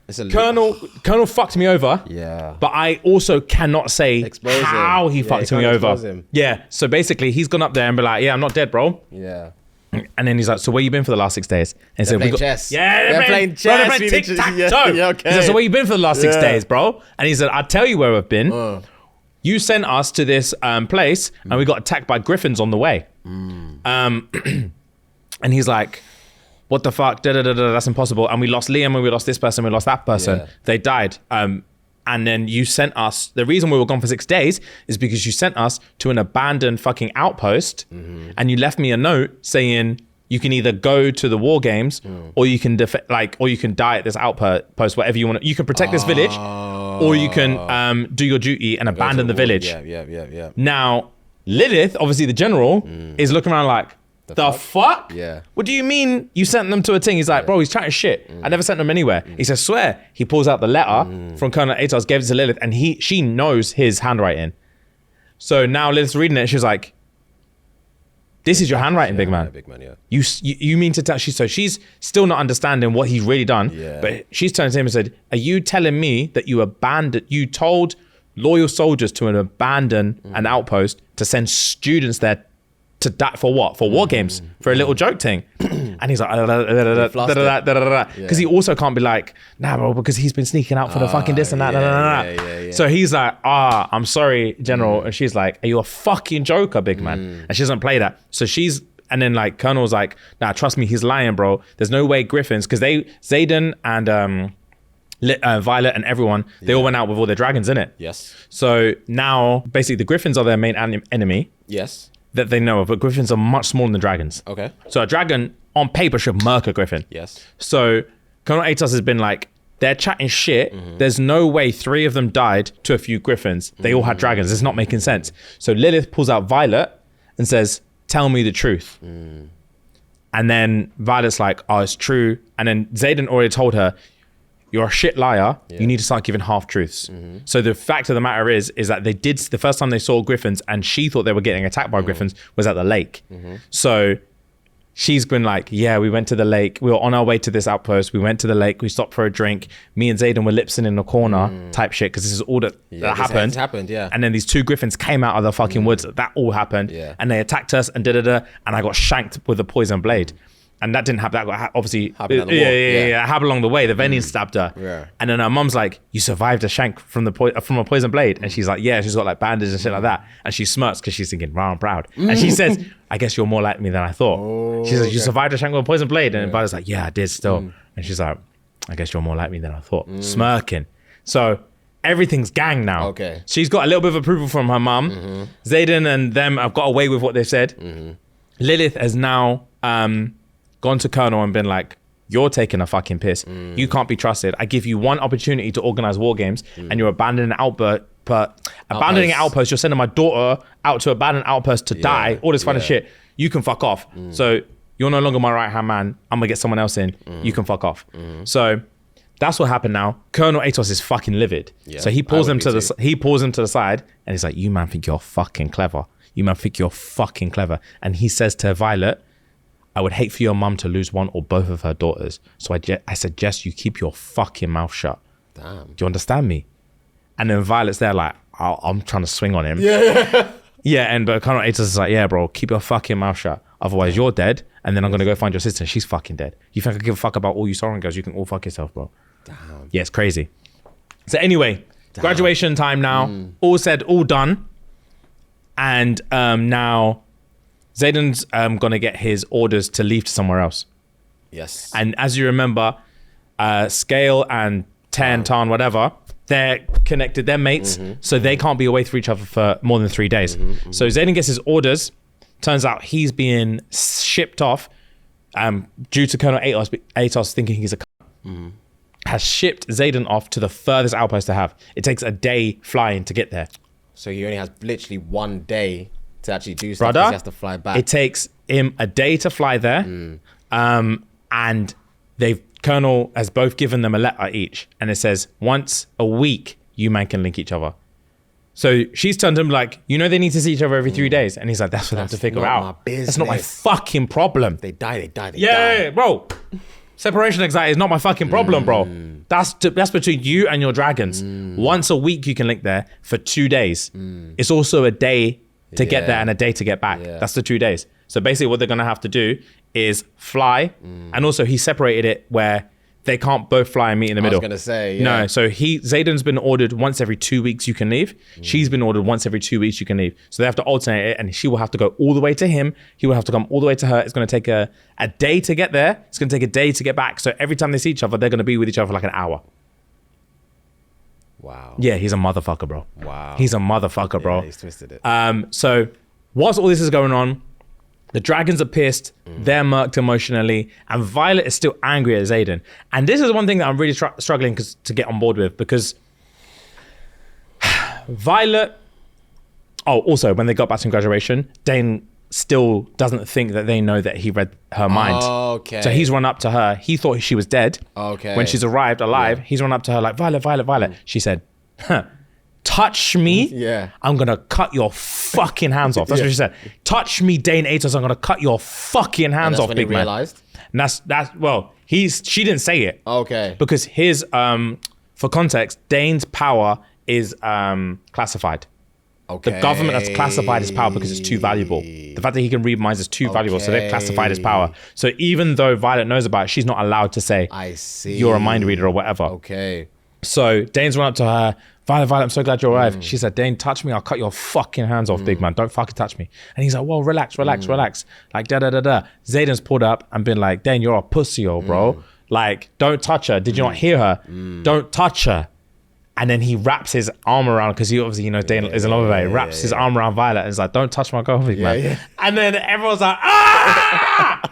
It's a Colonel fucked me over. Yeah. But I also cannot say Expose how him. he Yeah, fucked you me can't over. expose him. Yeah. So basically, he's gone up there and be like, "Yeah, I'm not dead, bro." Yeah. And then he's like, "So where you been for the last 6 days?" And he said, playing chess. Yeah, They're playing bro, chess. they're playing We need to- tic-tac-toe. yeah, okay. He said, "So where you been for the last 6 Yeah. days, bro?" And he said, "I'll tell you where we've been. You sent us to this place, and we got attacked by griffins on the way." And he's like, what the fuck? That's impossible. And we lost Liam, and we lost this person, we lost that person. Yeah. They died. And then you sent us, the reason we were gone for 6 days is because you sent us to an abandoned fucking outpost, and you left me a note saying you can either go to the war games or you can or you can die at this outpost, whatever you want. You can protect this village, or you can do your duty and abandon the village. Yeah. Now, Lilith, obviously the general, is looking around like, the fuck? Yeah. What do you mean you sent them to a thing? He's like, bro, he's chatting shit. I never sent them anywhere. He says, swear. He pulls out the letter from Colonel Atos, gave it to Lilith, and she knows his handwriting. So now Lilith's reading it, and she's like, this is your handwriting, big man. Big man, yeah. You mean to tell, so she's still not understanding what he's really done. Yeah. But she's turned to him and said, are you telling me that you told loyal soldiers to abandon an outpost to send students there to die for what? For war games, for a little joke thing. And he's like, because he also can't be like, nah, bro, because he's been sneaking out for the fucking this and that. Yeah. So he's like, I'm sorry, General. And she's like, are you a fucking joker, big man? And she doesn't play that. So and then like Colonel's like, nah, trust me, he's lying, bro. There's no way Griffins, because Zayden and Violet and everyone, they all went out with all their dragons in it. Yes. So now, basically, the Griffins are their main enemy. Yes. That they know of, but Griffins are much smaller than dragons. Okay. So a dragon on paper should murk a Griffin. Yes. So Colonel Atos has been like, they're chatting shit. There's no way 3 of them died to a few Griffins. They all had dragons. It's not making sense. So Lilith pulls out Violet and says, tell me the truth. And then Violet's like, oh, it's true. And then Zayden already told her, you're a shit liar. Yeah. You need to start giving half truths. So the fact of the matter is that they did, the first time they saw Griffins and she thought they were getting attacked by Griffins was at the lake. So she's been like, yeah, we went to the lake. We were on our way to this outpost. We went to the lake. We stopped for a drink. Me and Zayden were lipsing in the corner type shit. Cause this is all that happened. This happened, yeah. And then these 2 Griffins came out of the fucking woods. That all happened. Yeah. And they attacked us and and I got shanked with a poison blade. And that didn't happen. That got obviously Happened on the wall. yeah. It happened along the way. The Venin stabbed her. Yeah. And then her mum's like, "You survived a shank from a poison blade." And she's like, "Yeah." She's got like bandages and shit like that. And she smirks because she's thinking, "Wow, I'm proud." And she says, "I guess you're more like me than I thought." She says, "You survived a shank with a poison blade." And Violet's like, "Yeah, I did still." And she's like, "I guess you're more like me than I thought." Smirking. So everything's gang now. Okay. She's got a little bit of approval from her mum. Zayden and them have got away with what they said. Lilith has now gone to Colonel and been like, you're taking a fucking piss. You can't be trusted. I give you one opportunity to organize war games and you're abandoning an outpost. You're sending my daughter out to abandon an outpost to die, all this kind of shit. You can fuck off. So you're no longer my right-hand man. I'm gonna get someone else in. You can fuck off. So that's what happened now. Colonel Atos is fucking livid. Yeah, so he pulls him to the side and he's like, you man think you're fucking clever. You man think you're fucking clever. And he says to Violet, I would hate for your mum to lose one or both of her daughters. So I suggest you keep your fucking mouth shut. Damn. Do you understand me? And then Violet's there like, I'm trying to swing on him. But Colonel Atos is like, yeah, bro, keep your fucking mouth shut. Otherwise you're dead. And then I'm going to go find your sister. She's fucking dead. You think I give a fuck about all you Soren girls? You can all fuck yourself, bro. Damn. Yeah, it's crazy. So anyway, graduation time now. All said, all done. And now Zayden's gonna get his orders to leave to somewhere else. Yes. And as you remember, Scale and Tan, whatever, they're connected, they're mates, so they can't be away from each other for more than 3 days. So Zayden gets his orders. Turns out he's being shipped off due to Colonel Atos thinking he's a cunt. Has shipped Zayden off to the furthest outpost to have. It takes a day flying to get there. So he only has literally 1 day to actually do stuff, Brother, he has to fly back. it takes him a day to fly there. And Colonel has both given them a letter each. And it says, once a week, you man can link each other. So she's turned to him like, you know, they need to see each other every 3 days. And he's like, that's for them to figure not out. my business. That's not my fucking problem. They die. Yeah, bro. Separation anxiety is not my fucking problem, bro. That's between you and your dragons. Once a week you can link there for 2 days. It's also a day to get there and a day to get back. That's the 2 days. So basically what they're gonna have to do is fly. And also he separated it where they can't both fly and meet in the middle. I was gonna say, No, so Zayden's been ordered once every 2 weeks you can leave. She's been ordered once every 2 weeks you can leave. So they have to alternate it, and she will have to go all the way to him. He will have to come all the way to her. It's gonna take a day to get there. It's gonna take a day to get back. So every time they see each other, they're gonna be with each other for like an hour. Wow. Yeah, he's a motherfucker, bro. Wow. He's a motherfucker, bro. Yeah, he's twisted it. So whilst all this is going on, the dragons are pissed, they're murked emotionally, and Violet is still angry at Zayden. And this is one thing that I'm really struggling to get on board with, because Violet... Oh, also, when they got back from graduation, Dane still doesn't think that they know that he read her mind. Okay. So he's run up to her. He thought she was dead. Okay. When she's arrived alive, he's run up to her like, Violet. She said, touch me, I'm gonna cut your fucking hands off. That's what she said. Touch me, Dane Atos, I'm gonna cut your fucking hands off, big man. Realized? And she didn't say it. Okay. Because his, for context, Dane's power is classified. Okay. The government has classified his power because it's too valuable. The fact that he can read minds is too valuable, so they've classified his power. So even though Violet knows about it, she's not allowed to say, I see. You're a mind reader or whatever. Okay. So Dane's run up to her, Violet, I'm so glad you arrived. She said, Dane, touch me, I'll cut your fucking hands off, big man. Don't fucking touch me. And he's like, whoa, relax. Like, da-da-da-da. Zayden's pulled up and been like, Dane, you're a pussy, bro. Like, don't touch her. Did you not hear her? Don't touch her. And then he wraps his arm around, because he obviously, Dane is a lover. He wraps his arm around Violet and is like, don't touch my girl, big man. Yeah. And then everyone's like, ah!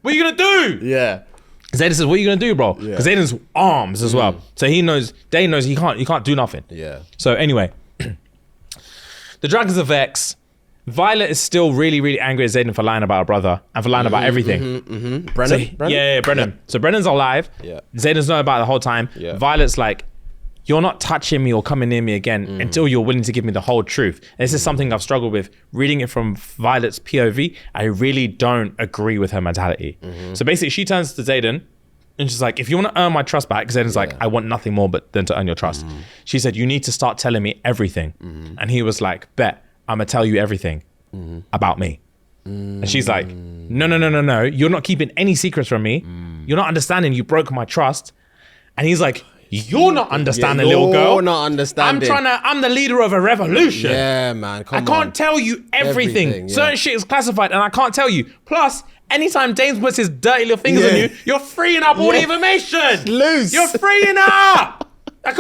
What are you gonna do? Yeah. Zayden says, what are you gonna do, bro? Because Zayden's arms as well. So Dane knows he can't do nothing. Yeah. So anyway, the dragons are vexed. Violet is still really, really angry at Zayden for lying about her brother and for lying about everything. Brennan? Yeah, Brennan. Yeah. So Brennan's alive. Yeah. Zayden's known about it the whole time. Yeah. Violet's like, you're not touching me or coming near me again until you're willing to give me the whole truth. And this is something I've struggled with. Reading it from Violet's POV, I really don't agree with her mentality. So basically, she turns to Zayden and she's like, if you want to earn my trust back, Zayden's like, I want nothing more than to earn your trust. She said, you need to start telling me everything. And he was like, bet, I'm going to tell you everything about me. And she's like, no. You're not keeping any secrets from me. You're not understanding. You broke my trust. And he's like, you're not understanding, little girl. You're not understanding. I'm the leader of a revolution. Yeah, man. I can't tell you everything. Certain shit is classified and I can't tell you. Plus, anytime James puts his dirty little fingers on you, you're freeing up all the information. Loose. You're freeing up. I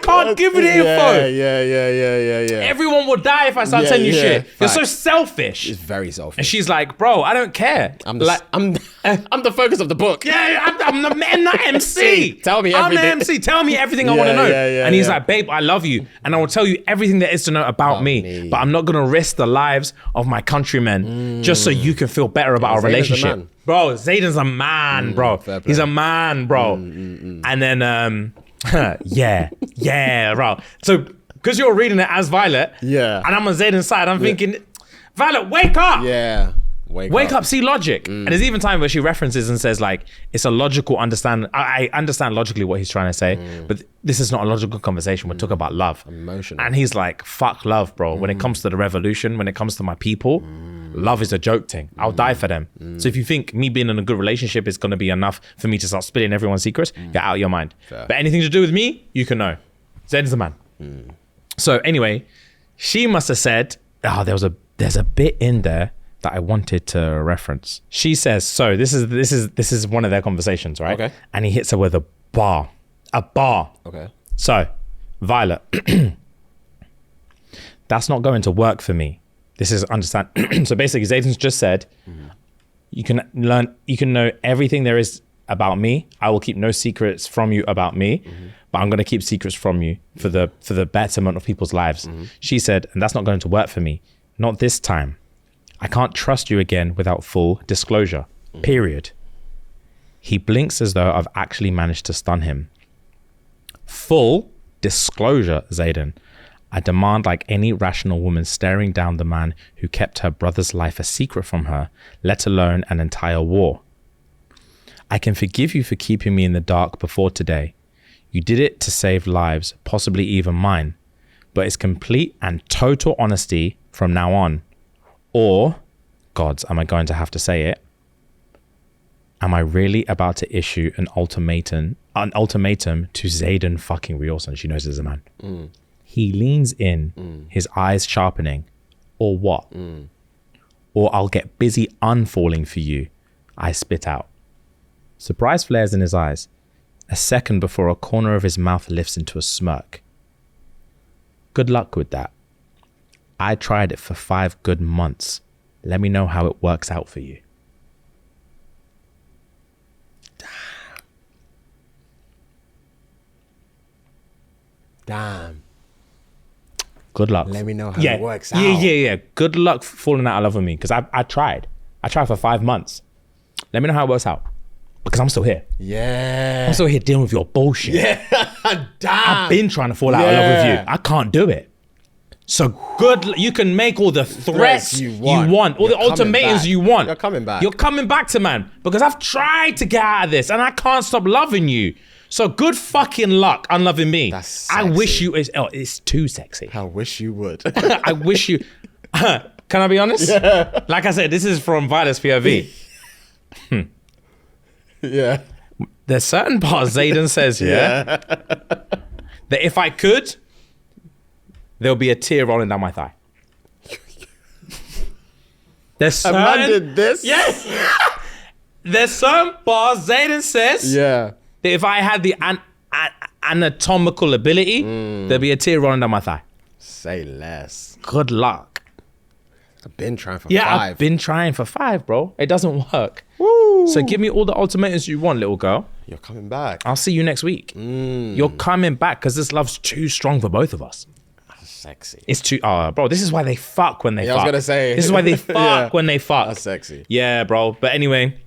can't give you the info. Yeah. Everyone will die if I start telling you shit. Facts. You're so selfish. It's very selfish. And she's like, bro, I don't care. I'm the focus of the book. Yeah, I'm the MC. Tell me I'm everything. the MC. Tell me everything I want to know. And he's like, babe, I love you. And I will tell you everything there is to know about me. But I'm not going to risk the lives of my countrymen just so you can feel better about our relationship. Bro, Zayden's a man, bro. He's a man, bro. And then, bro. So, because you're reading it as Violet, and I'm on Zayden's side, I'm thinking, Violet, wake up! Yeah. Wake up, see logic. And there's even time where she references and says, like, it's a logical understand. I understand logically what he's trying to say, but this is not a logical conversation. We're talking about love. Emotional. And he's like, fuck love, bro. When it comes to the revolution, when it comes to my people, Love is a joke thing. I'll die for them. So if you think me being in a good relationship is going to be enough for me to start spilling everyone's secrets, get out of your mind. Fair. But anything to do with me, you can know. Zed's the man. So anyway, she must have said, there's a bit in there that I wanted to reference. She says, so this is one of their conversations, right? Okay. And he hits her with a bar. Okay. So, Violet, that's not going to work for me. This is understand. So basically, Zayden's just said, you can know everything there is about me. I will keep no secrets from you about me, but I'm going to keep secrets from you for the betterment of people's lives. She said, and that's not going to work for me. Not this time. I can't trust you again without full disclosure. Period. He blinks as though I've actually managed to stun him. Full disclosure, Zayden. I demand like any rational woman staring down the man who kept her brother's life a secret from her, let alone an entire war. I can forgive you for keeping me in the dark before today. You did it to save lives, possibly even mine. But it's complete and total honesty from now on. Or, gods, am I going to have to say it? Am I really about to issue an ultimatum to Zayden fucking Riorson? She knows there's a man. He leans in, his eyes sharpening. Or what? Or I'll get busy unfalling for you. I spit out. Surprise flares in his eyes. A second before a corner of his mouth lifts into a smirk. Good luck with that. I tried it for 5 good months. Let me know how it works out for you. Damn. Good luck. Let me know how it works out. Yeah. Good luck falling out of love with me, because I tried. I tried for 5 months. Let me know how it works out, because I'm still here. Yeah. I'm still here dealing with your bullshit. Yeah. Damn. I've been trying to fall out of love with you. I can't do it. So you can make all the threats you want, all the ultimatums you want. You're coming back. You're coming back to man, because I've tried to get out of this and I can't stop loving you. So good fucking luck unloving me. That's sexy. I wish you, it's too sexy. I wish you would. I wish you, can I be honest? Yeah. Like I said, this is from Wildest POV. Yeah. There's certain parts Zayden says, that if I could, there'll be a tear rolling down my thigh. There's certain, A man did this? Yes. There's certain parts Zayden says, Yeah. that if I had the anatomical ability, there'll be a tear rolling down my thigh. Say less. Good luck. I've been trying for 5. Yeah, I've been trying for 5, bro. It doesn't work. Woo. So give me all the ultimatums you want, little girl. You're coming back. I'll see you next week. You're coming back, because this love's too strong for both of us. Sexy. It's too, bro, this is why they fuck when they fuck. I was going to say. This is why they fuck when they fuck. That's sexy. Yeah, bro. But anyway,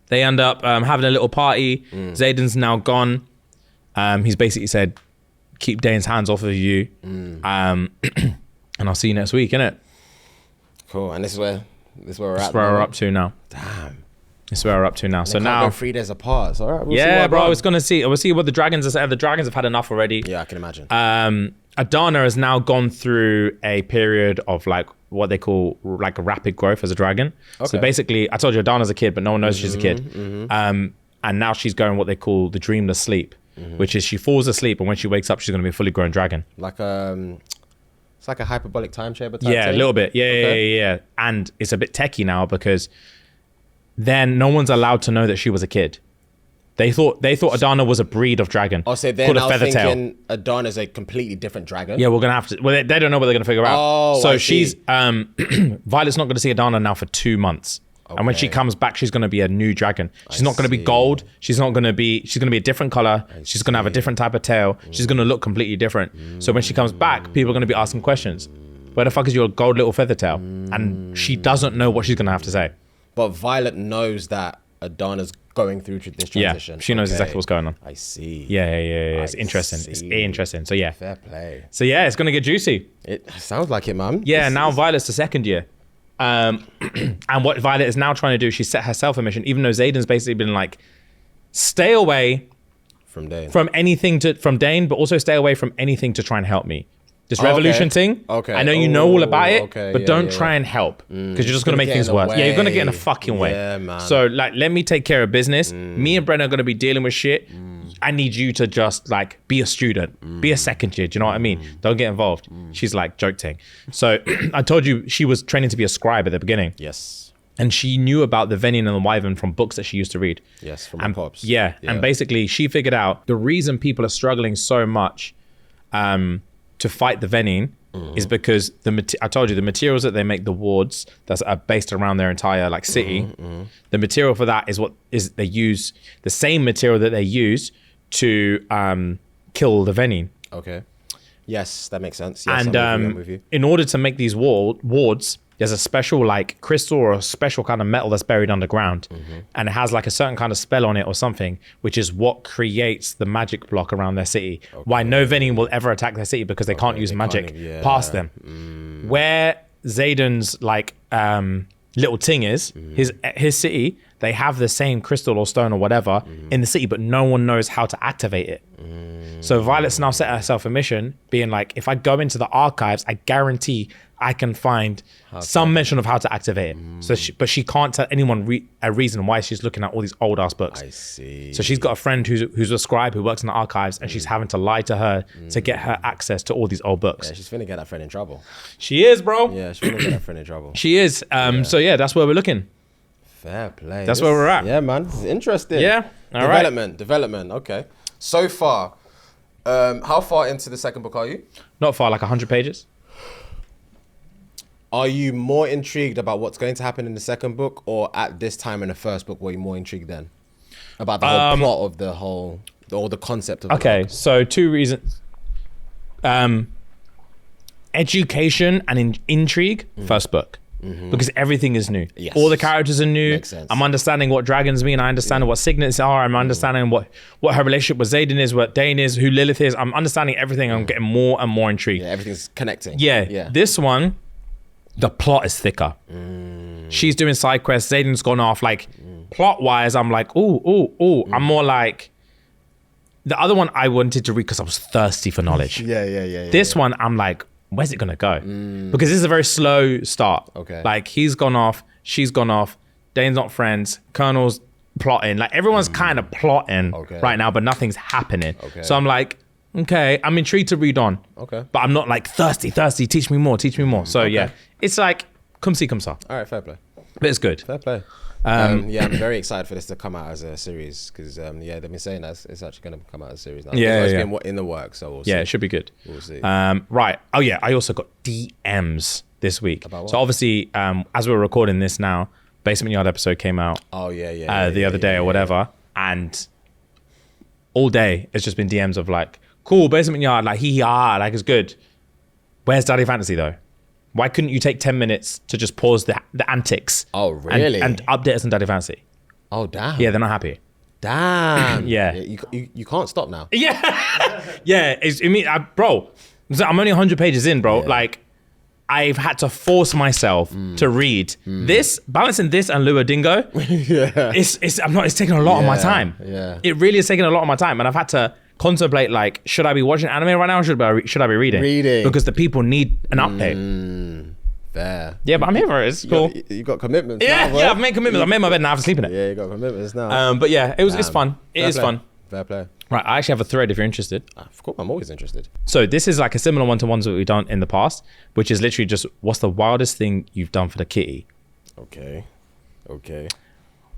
they end up having a little party. Zayden's now gone. He's basically said, keep Dane's hands off of you. And I'll see you next week, innit? Cool. And this is where we're at. That's where we're up to now. Damn. This is where we're up to now. So now, go 3 days apart. So all right. We'll see yeah, what bro. happens. It's gonna see. We'll see what the dragons are saying. The dragons have had enough already. Yeah, I can imagine. Adana has now gone through a period of like what they call like a rapid growth as a dragon. So Okay. basically, I told you Adana's a kid, but no one knows she's a kid. And now she's going what they call the dreamless sleep, which is she falls asleep, and when she wakes up, she's going to be a fully grown dragon. Like it's like a hyperbolic time chamber type Yeah, thing. a little bit. Yeah, Okay. yeah. And it's a bit techie now, because then no one's allowed to know that she was a kid. They thought Adana was a breed of dragon. Oh, so they're called a now feathertail. thinking Adana's a completely different dragon? Yeah, we're gonna have to. Well, they don't know what they're gonna figure out. Oh, so I she's see. Violet's not gonna see Adana now for 2 months. And when she Okay. comes back, she's gonna be a new dragon. She's not gonna be see. gold. She's gonna be a different color. She's gonna have a different type of tail. She's gonna look completely different. So when she comes back, people are gonna be asking questions. Where the fuck is your gold little feather tail? And she doesn't know what she's gonna have to say. But Violet knows that Adana's going through this Yeah, transition. she knows Okay. exactly what's going on. I see. Yeah. It's I interesting. It's see. interesting. So yeah. Fair play. So yeah, it's gonna get juicy. It sounds like it, man. Yeah, now Violet's the second year. And what Violet is now trying to do, she set herself a mission, even though Zayden's basically been like, stay away From Dane. from anything from Dane, but also stay away from anything to try and help me. This Okay. revolution thing. Okay. I know you know all about it, Okay. but Yeah, don't yeah, try yeah. and help because you're just gonna gonna make get things in the worse. Yeah, you're gonna get in the way. fucking way. Yeah, man. So like, let me take care of business. Me and Brenna are gonna be dealing with shit. I need you to just like be a student, be a second year. Do you know what I mean? Don't get involved. She's like joke ting. So I told you she was training to be a scribe at the beginning. Yes. And she knew about the Venian and the Wyvern from books that she used to read. Yes, from and, my pops. Yeah, and basically she figured out the reason people are struggling so much to fight the Venian is because I told you the materials that they make the wards that are based around their entire like city. The material for that is they use the same material that they use to kill the Venian. Okay. Yes, that makes sense. Yes, And I'm with you. in order to make these wards, there's a special like crystal or a special kind of metal that's buried underground, and it has like a certain kind of spell on it or something, which is what creates the magic block around their city. Why no Venian will ever attack their city because they can't use magic past them. Where Zayden's like little ting is, his city, they have the same crystal or stone or whatever in the city, but no one knows how to activate it. So Violet's now set herself a mission, being like, if I go into the archives, I guarantee I can find some mention of how to activate it. So, but she can't tell anyone a reason why she's looking at all these old ass books. I see. So she's got a friend who's a scribe who works in the archives, and she's having to lie to her to get her access to all these old books. Yeah, she's finna get that friend in trouble. She is, bro. Yeah, she's finna get that friend in trouble. She is. So yeah, that's where we're looking. Fair play. That's where we're at. Yeah, man. It's interesting. Yeah. All right. Development. Okay. So far, how far into the second book are you? Not far, like 100 pages. Are you more intrigued about what's going to happen in the second book, or at this time in the first book, were you more intrigued then about the whole plot of the concept of the Okay, book? so 2 reasons. Education and intrigue, first book. Because everything is new. Yes. All the characters are new. Makes sense. I'm understanding what dragons mean. I understand what signets are. I'm understanding what her relationship with Zayden is, what Dane is, who Lilith is. I'm understanding everything. I'm getting more and more intrigued. Yeah, everything's connecting. Yeah. This one, the plot is thicker. She's doing side quests. Zayden's gone off. Like, plot-wise, I'm like, ooh. I'm more like... The other one I wanted to read because I was thirsty for knowledge. Yeah. This one, I'm like, where's it gonna go? Because this is a very slow start. Okay. Like, he's gone off, she's gone off, Dane's not friends, Colonel's plotting. Like, everyone's kind of plotting right now, but nothing's happening. Okay. So I'm like, okay, I'm intrigued to read on. Okay. But I'm not like thirsty, teach me more. So yeah, it's like, come see, come saw. All right, fair play. But it's good. Fair play. Yeah, I'm very excited for this to come out as a series because they've been saying that it's actually going to come out as a series now. It's been in the works, so we'll see. Yeah, it should be good. We'll see. Right. Oh yeah, I also got DMs this week. About what? So obviously, as we're recording this now, Basement Yard episode came out Oh yeah. the other day or whatever, and all day it's just been DMs of like, cool, Basement Yard, like like it's good. Where's Daddy Fantasy though? Why couldn't you take 10 minutes to just pause the antics? Oh, really? And update us on Daddy Fantasy? Oh damn. Yeah, they're not happy. Damn. Yeah. You can't stop now. Yeah, bro. So I'm only 100 pages in, bro. Yeah. Like, I've had to force myself to read this, balancing this and Lua Dingo. Yeah. It's taking a lot of my time. Yeah. It really is taking a lot of my time, and I've had to contemplate like, should I be watching anime right now, or should I be reading? Reading. Because the people need an update. Fair. Yeah, but I'm here for it. It's cool. You got commitments. Yeah, now, yeah. I've made commitments. I made my bed and I have to sleep in it. Yeah, you got commitments now. But yeah, it's fun. It is fun. Fair play. Right, I actually have a thread if you're interested. Of course, I'm always interested. So this is like a similar one to ones that we've done in the past, which is literally just, what's the wildest thing you've done for the kitty? Okay.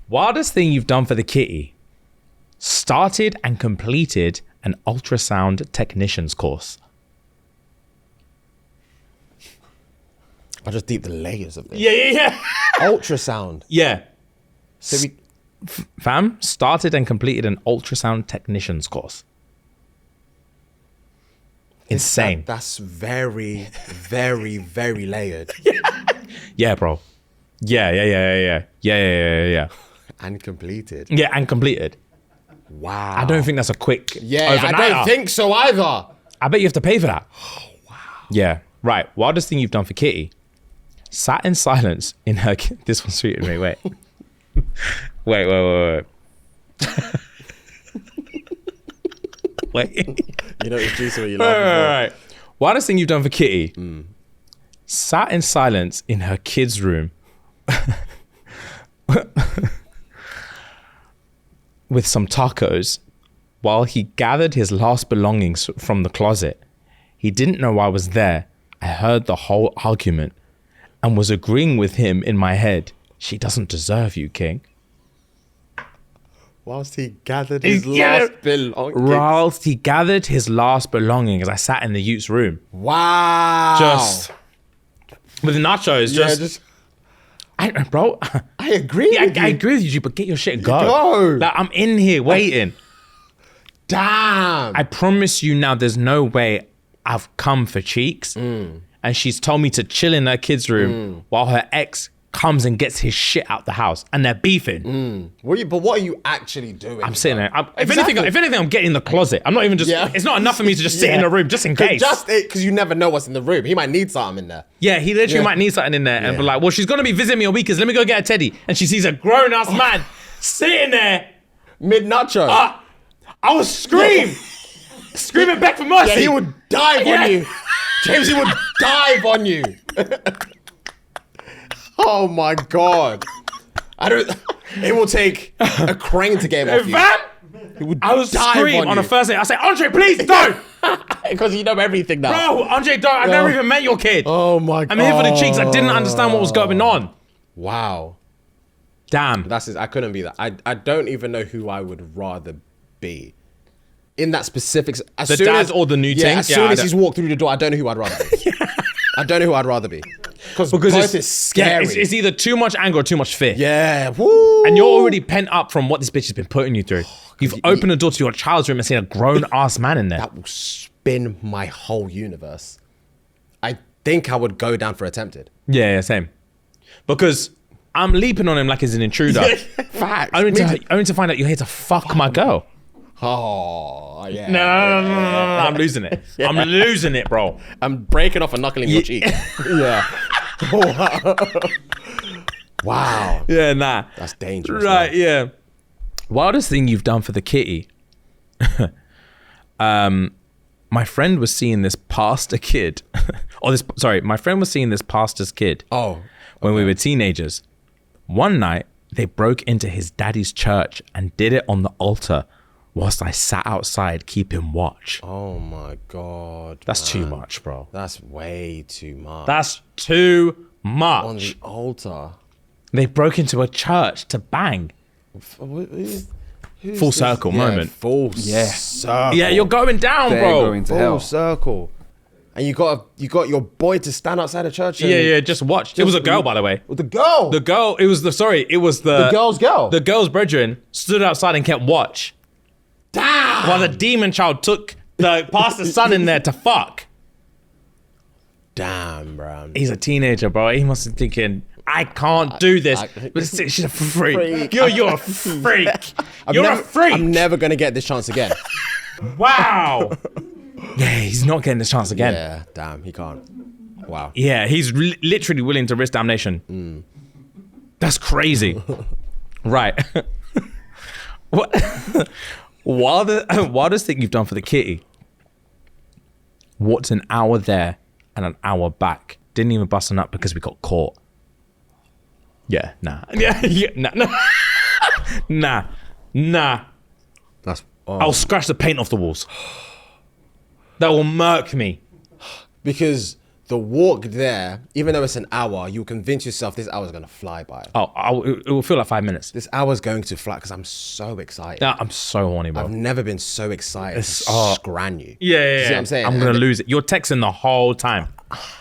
Wildest thing you've done for the kitty. Started and completed an ultrasound technician's course. I just deep the layers of this. Yeah. Ultrasound. Yeah. So we, Fam, started and completed an ultrasound technician's course. Insane. That's very, very, very layered. Yeah, bro. Yeah. And completed. Yeah, and completed. Wow. I don't think that's a quick Yeah, I don't overnighter. think so either. I bet you have to pay for that. Oh, wow. Yeah. Right. Wildest thing you've done for Kitty. Sat in silence in her... This one's sweet. Wait. Wait. Wait. You know it's juicy when you laugh. Right. Wildest thing you've done for Kitty. Sat in silence in her kid's room with some tacos while he gathered his last belongings from the closet. He didn't know I was there. I heard the whole argument and was agreeing with him in my head. She doesn't deserve you, King. Whilst he gathered his last belongings. Whilst he gathered his last belongings, I sat in the youth's room. Wow. Just with nachos. Bro. I agree with you. I agree with you, but get your shit and go. Go. Like, I'm in here waiting. Damn. I promise you now, there's no way I've come for cheeks. And she's told me to chill in her kid's room while her ex comes and gets his shit out the house and they're beefing. But what are you actually doing? I'm sitting there. If anything, I'm getting in the closet. I'm not even just, it's not enough for me to just sit in the room just in case. Because you never know what's in the room. He might need something in there. Yeah, he literally might need something in there and be like, well, she's going to be visiting me a weekend. Let me go get a teddy. And she sees a grown ass man sitting there. Mid-nacho. I would scream. Screaming back for mercy. Yeah, he would dive on you. James, he would dive on you. Oh my God. It will take a crane to get him off you. Fam, I was screaming on the first day. I said, Andre, please don't. Because you know everything now. Bro, Andre, don't. I've never even met your kid. Oh my God. I'm here for the cheeks. I didn't understand what was going on. Wow. Damn. I couldn't be that. I don't even know who I would rather be. In that specific... The dad or the new thing? As soon as he's walked through the door, I don't know who I'd rather be. I don't know who I'd rather be. Because both is scary. It's either too much anger or too much fear. Yeah. Woo. And you're already pent up from what this bitch has been putting you through. You've opened the door to your child's room and seen a grown-ass man in there. That will spin my whole universe. I think I would go down for attempted. Yeah, same. Because I'm leaping on him like he's an intruder. Facts. Only to find out you're here to fuck my girl. Oh, yeah. No. I'm losing it. I'm losing it, bro. I'm breaking off and knuckling your cheek. Yeah. Wow. Yeah, nah. That's dangerous. Right, man. yeah. Wildest thing you've done for the kitty. My friend was seeing this pastor kid. My friend was seeing this pastor's kid. Oh. When we were teenagers. One night, they broke into his daddy's church and did it on the altar whilst I sat outside keeping watch. Oh my God. That's too much, bro. That's way too much. That's too much. On the altar. They broke into a church to bang. Full circle moment. Full circle. Yeah, you're going down, They're bro. going to Full hell. circle. And you got your boy to stand outside a church. And Yeah, just watch. It was a girl, by the way. The girl. The girl, it was the girl's girl. The girl's brethren stood outside and kept watch. Damn. While the demon child took the pastor's son in there to fuck. Damn, bro. He's a teenager, bro. He must be thinking, I can't do this. But she's a freak. You're a freak. You're a freak. I'm never going to get this chance again. Wow. Yeah, he's not getting this chance again. Yeah, damn, he can't. Wow. Yeah, he's literally willing to risk damnation. That's crazy. Right. What? Wildest thing you've done for the kitty. What's an hour there and an hour back? Didn't even bust a nut because we got caught. Yeah, nah. Nah. That's. I'll scratch the paint off the walls. That will murk me. Because the walk there, even though it's an hour, you'll convince yourself this hour's going to fly by. Oh, it will feel like 5 minutes. This hour's going to fly because I'm so excited. Nah, I'm so horny, bro. I've never been so excited to scran you. Yeah. See what I'm saying? I'm going to lose it. You're texting the whole time.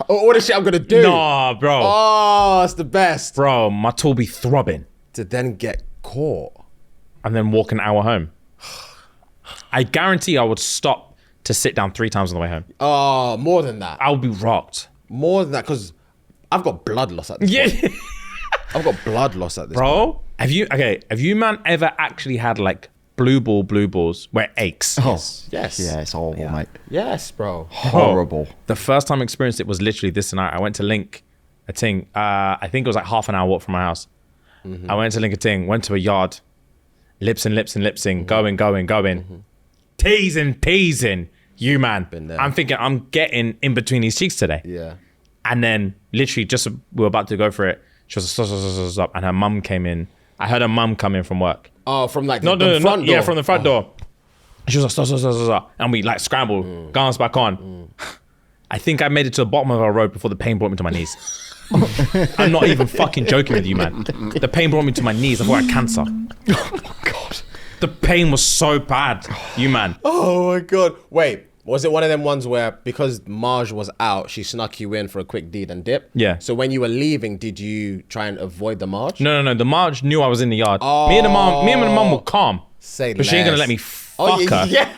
All the shit I'm going to do. Nah, bro. Oh, it's the best. Bro, my tool be throbbing. To then get caught. And then walk an hour home. I guarantee I would stop to sit down 3 times on the way home. Oh, more than that. I would be rocked. More than that, because I've got blood loss at this point. I've got blood loss at this point. Bro, have you man ever actually had like blue balls where it aches? Oh, Yes. yeah, it's horrible, mate. Yes, bro. Horrible. The first time I experienced it was literally this night. I went to link a ting. I think it was like half an hour walk from my house. I went to link a ting, went to a yard, lipsing, going. Teasing. You man, Been there. I'm thinking I'm getting in between these cheeks today. Yeah. And then literally just we were about to go for it. She was like, stop. And her mum came in. I heard her mum come in from work. Oh, from like No, the front door. Yeah, from the front door. She was like, stop. And we like scrambled, guns back on. I think I made it to the bottom of our road before the pain brought me to my knees. I'm not even fucking joking with you, man. The pain brought me to my knees. I thought I had cancer. Oh God. The pain was so bad, you man. Oh my God. Wait, was it one of them ones where because Marge was out, she snuck you in for a quick deed and dip? Yeah. So when you were leaving, did you try and avoid the Marge? No. The Marge knew I was in the yard. Oh. Me and the mum were calm. Say But she ain't gonna let me fuck her. Yeah.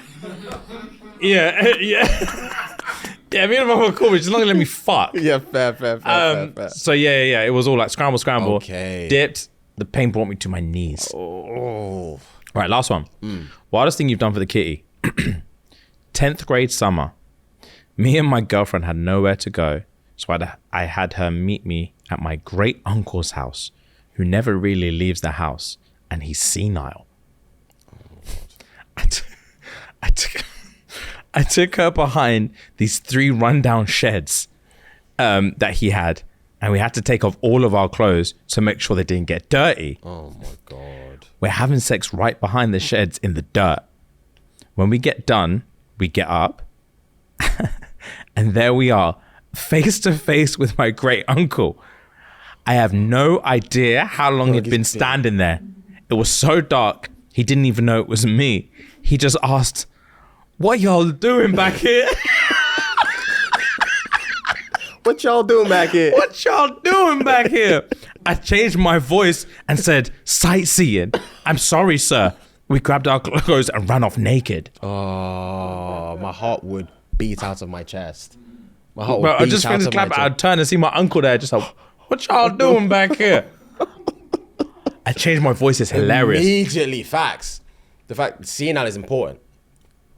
Yeah, me and my mum were cool, but she's not gonna let me fuck. Yeah, fair. So yeah. It was all like scramble. Okay. Dipped. The pain brought me to my knees. Oh. Right, last one. Wildest thing you've done for the kitty. 10th grade summer. Me and my girlfriend had nowhere to go, so I had her meet me at my great uncle's house, who never really leaves the house, and he's senile. I took her behind these 3 rundown sheds that he had, and we had to take off all of our clothes to make sure they didn't get dirty. Oh my God. We're having sex right behind the sheds in the dirt. When we get done, we get up, and there we are, face to face with my great uncle. I have no idea how long he'd been standing there. It was so dark, he didn't even know it was me. He just asked, "What y'all doing back here?" What y'all doing back here? What y'all doing back here? I changed my voice and said, "Sightseeing. I'm sorry, sir." We grabbed our clothes and ran off naked. Oh, my heart would beat out of my chest. My heart would Bro, I beat just out finished of my clapping. chest. I'd turn and see my uncle there, just like, "What y'all doing back here?" I changed my voice. It's hilarious. Immediately, facts. The fact senile is important.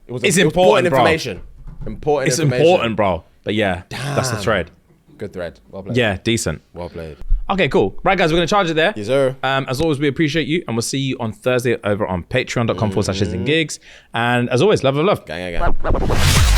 It's important, bro. information. Important It's information. important, bro. But yeah, that's the Damn. thread. Good thread. Well played. Yeah, decent. Well played. Okay, cool. Right, guys, we're going to charge it there. Yes, sir. As always, we appreciate you, and we'll see you on Thursday over on patreon.com/ShxtsnGigs. And as always, love. Gang.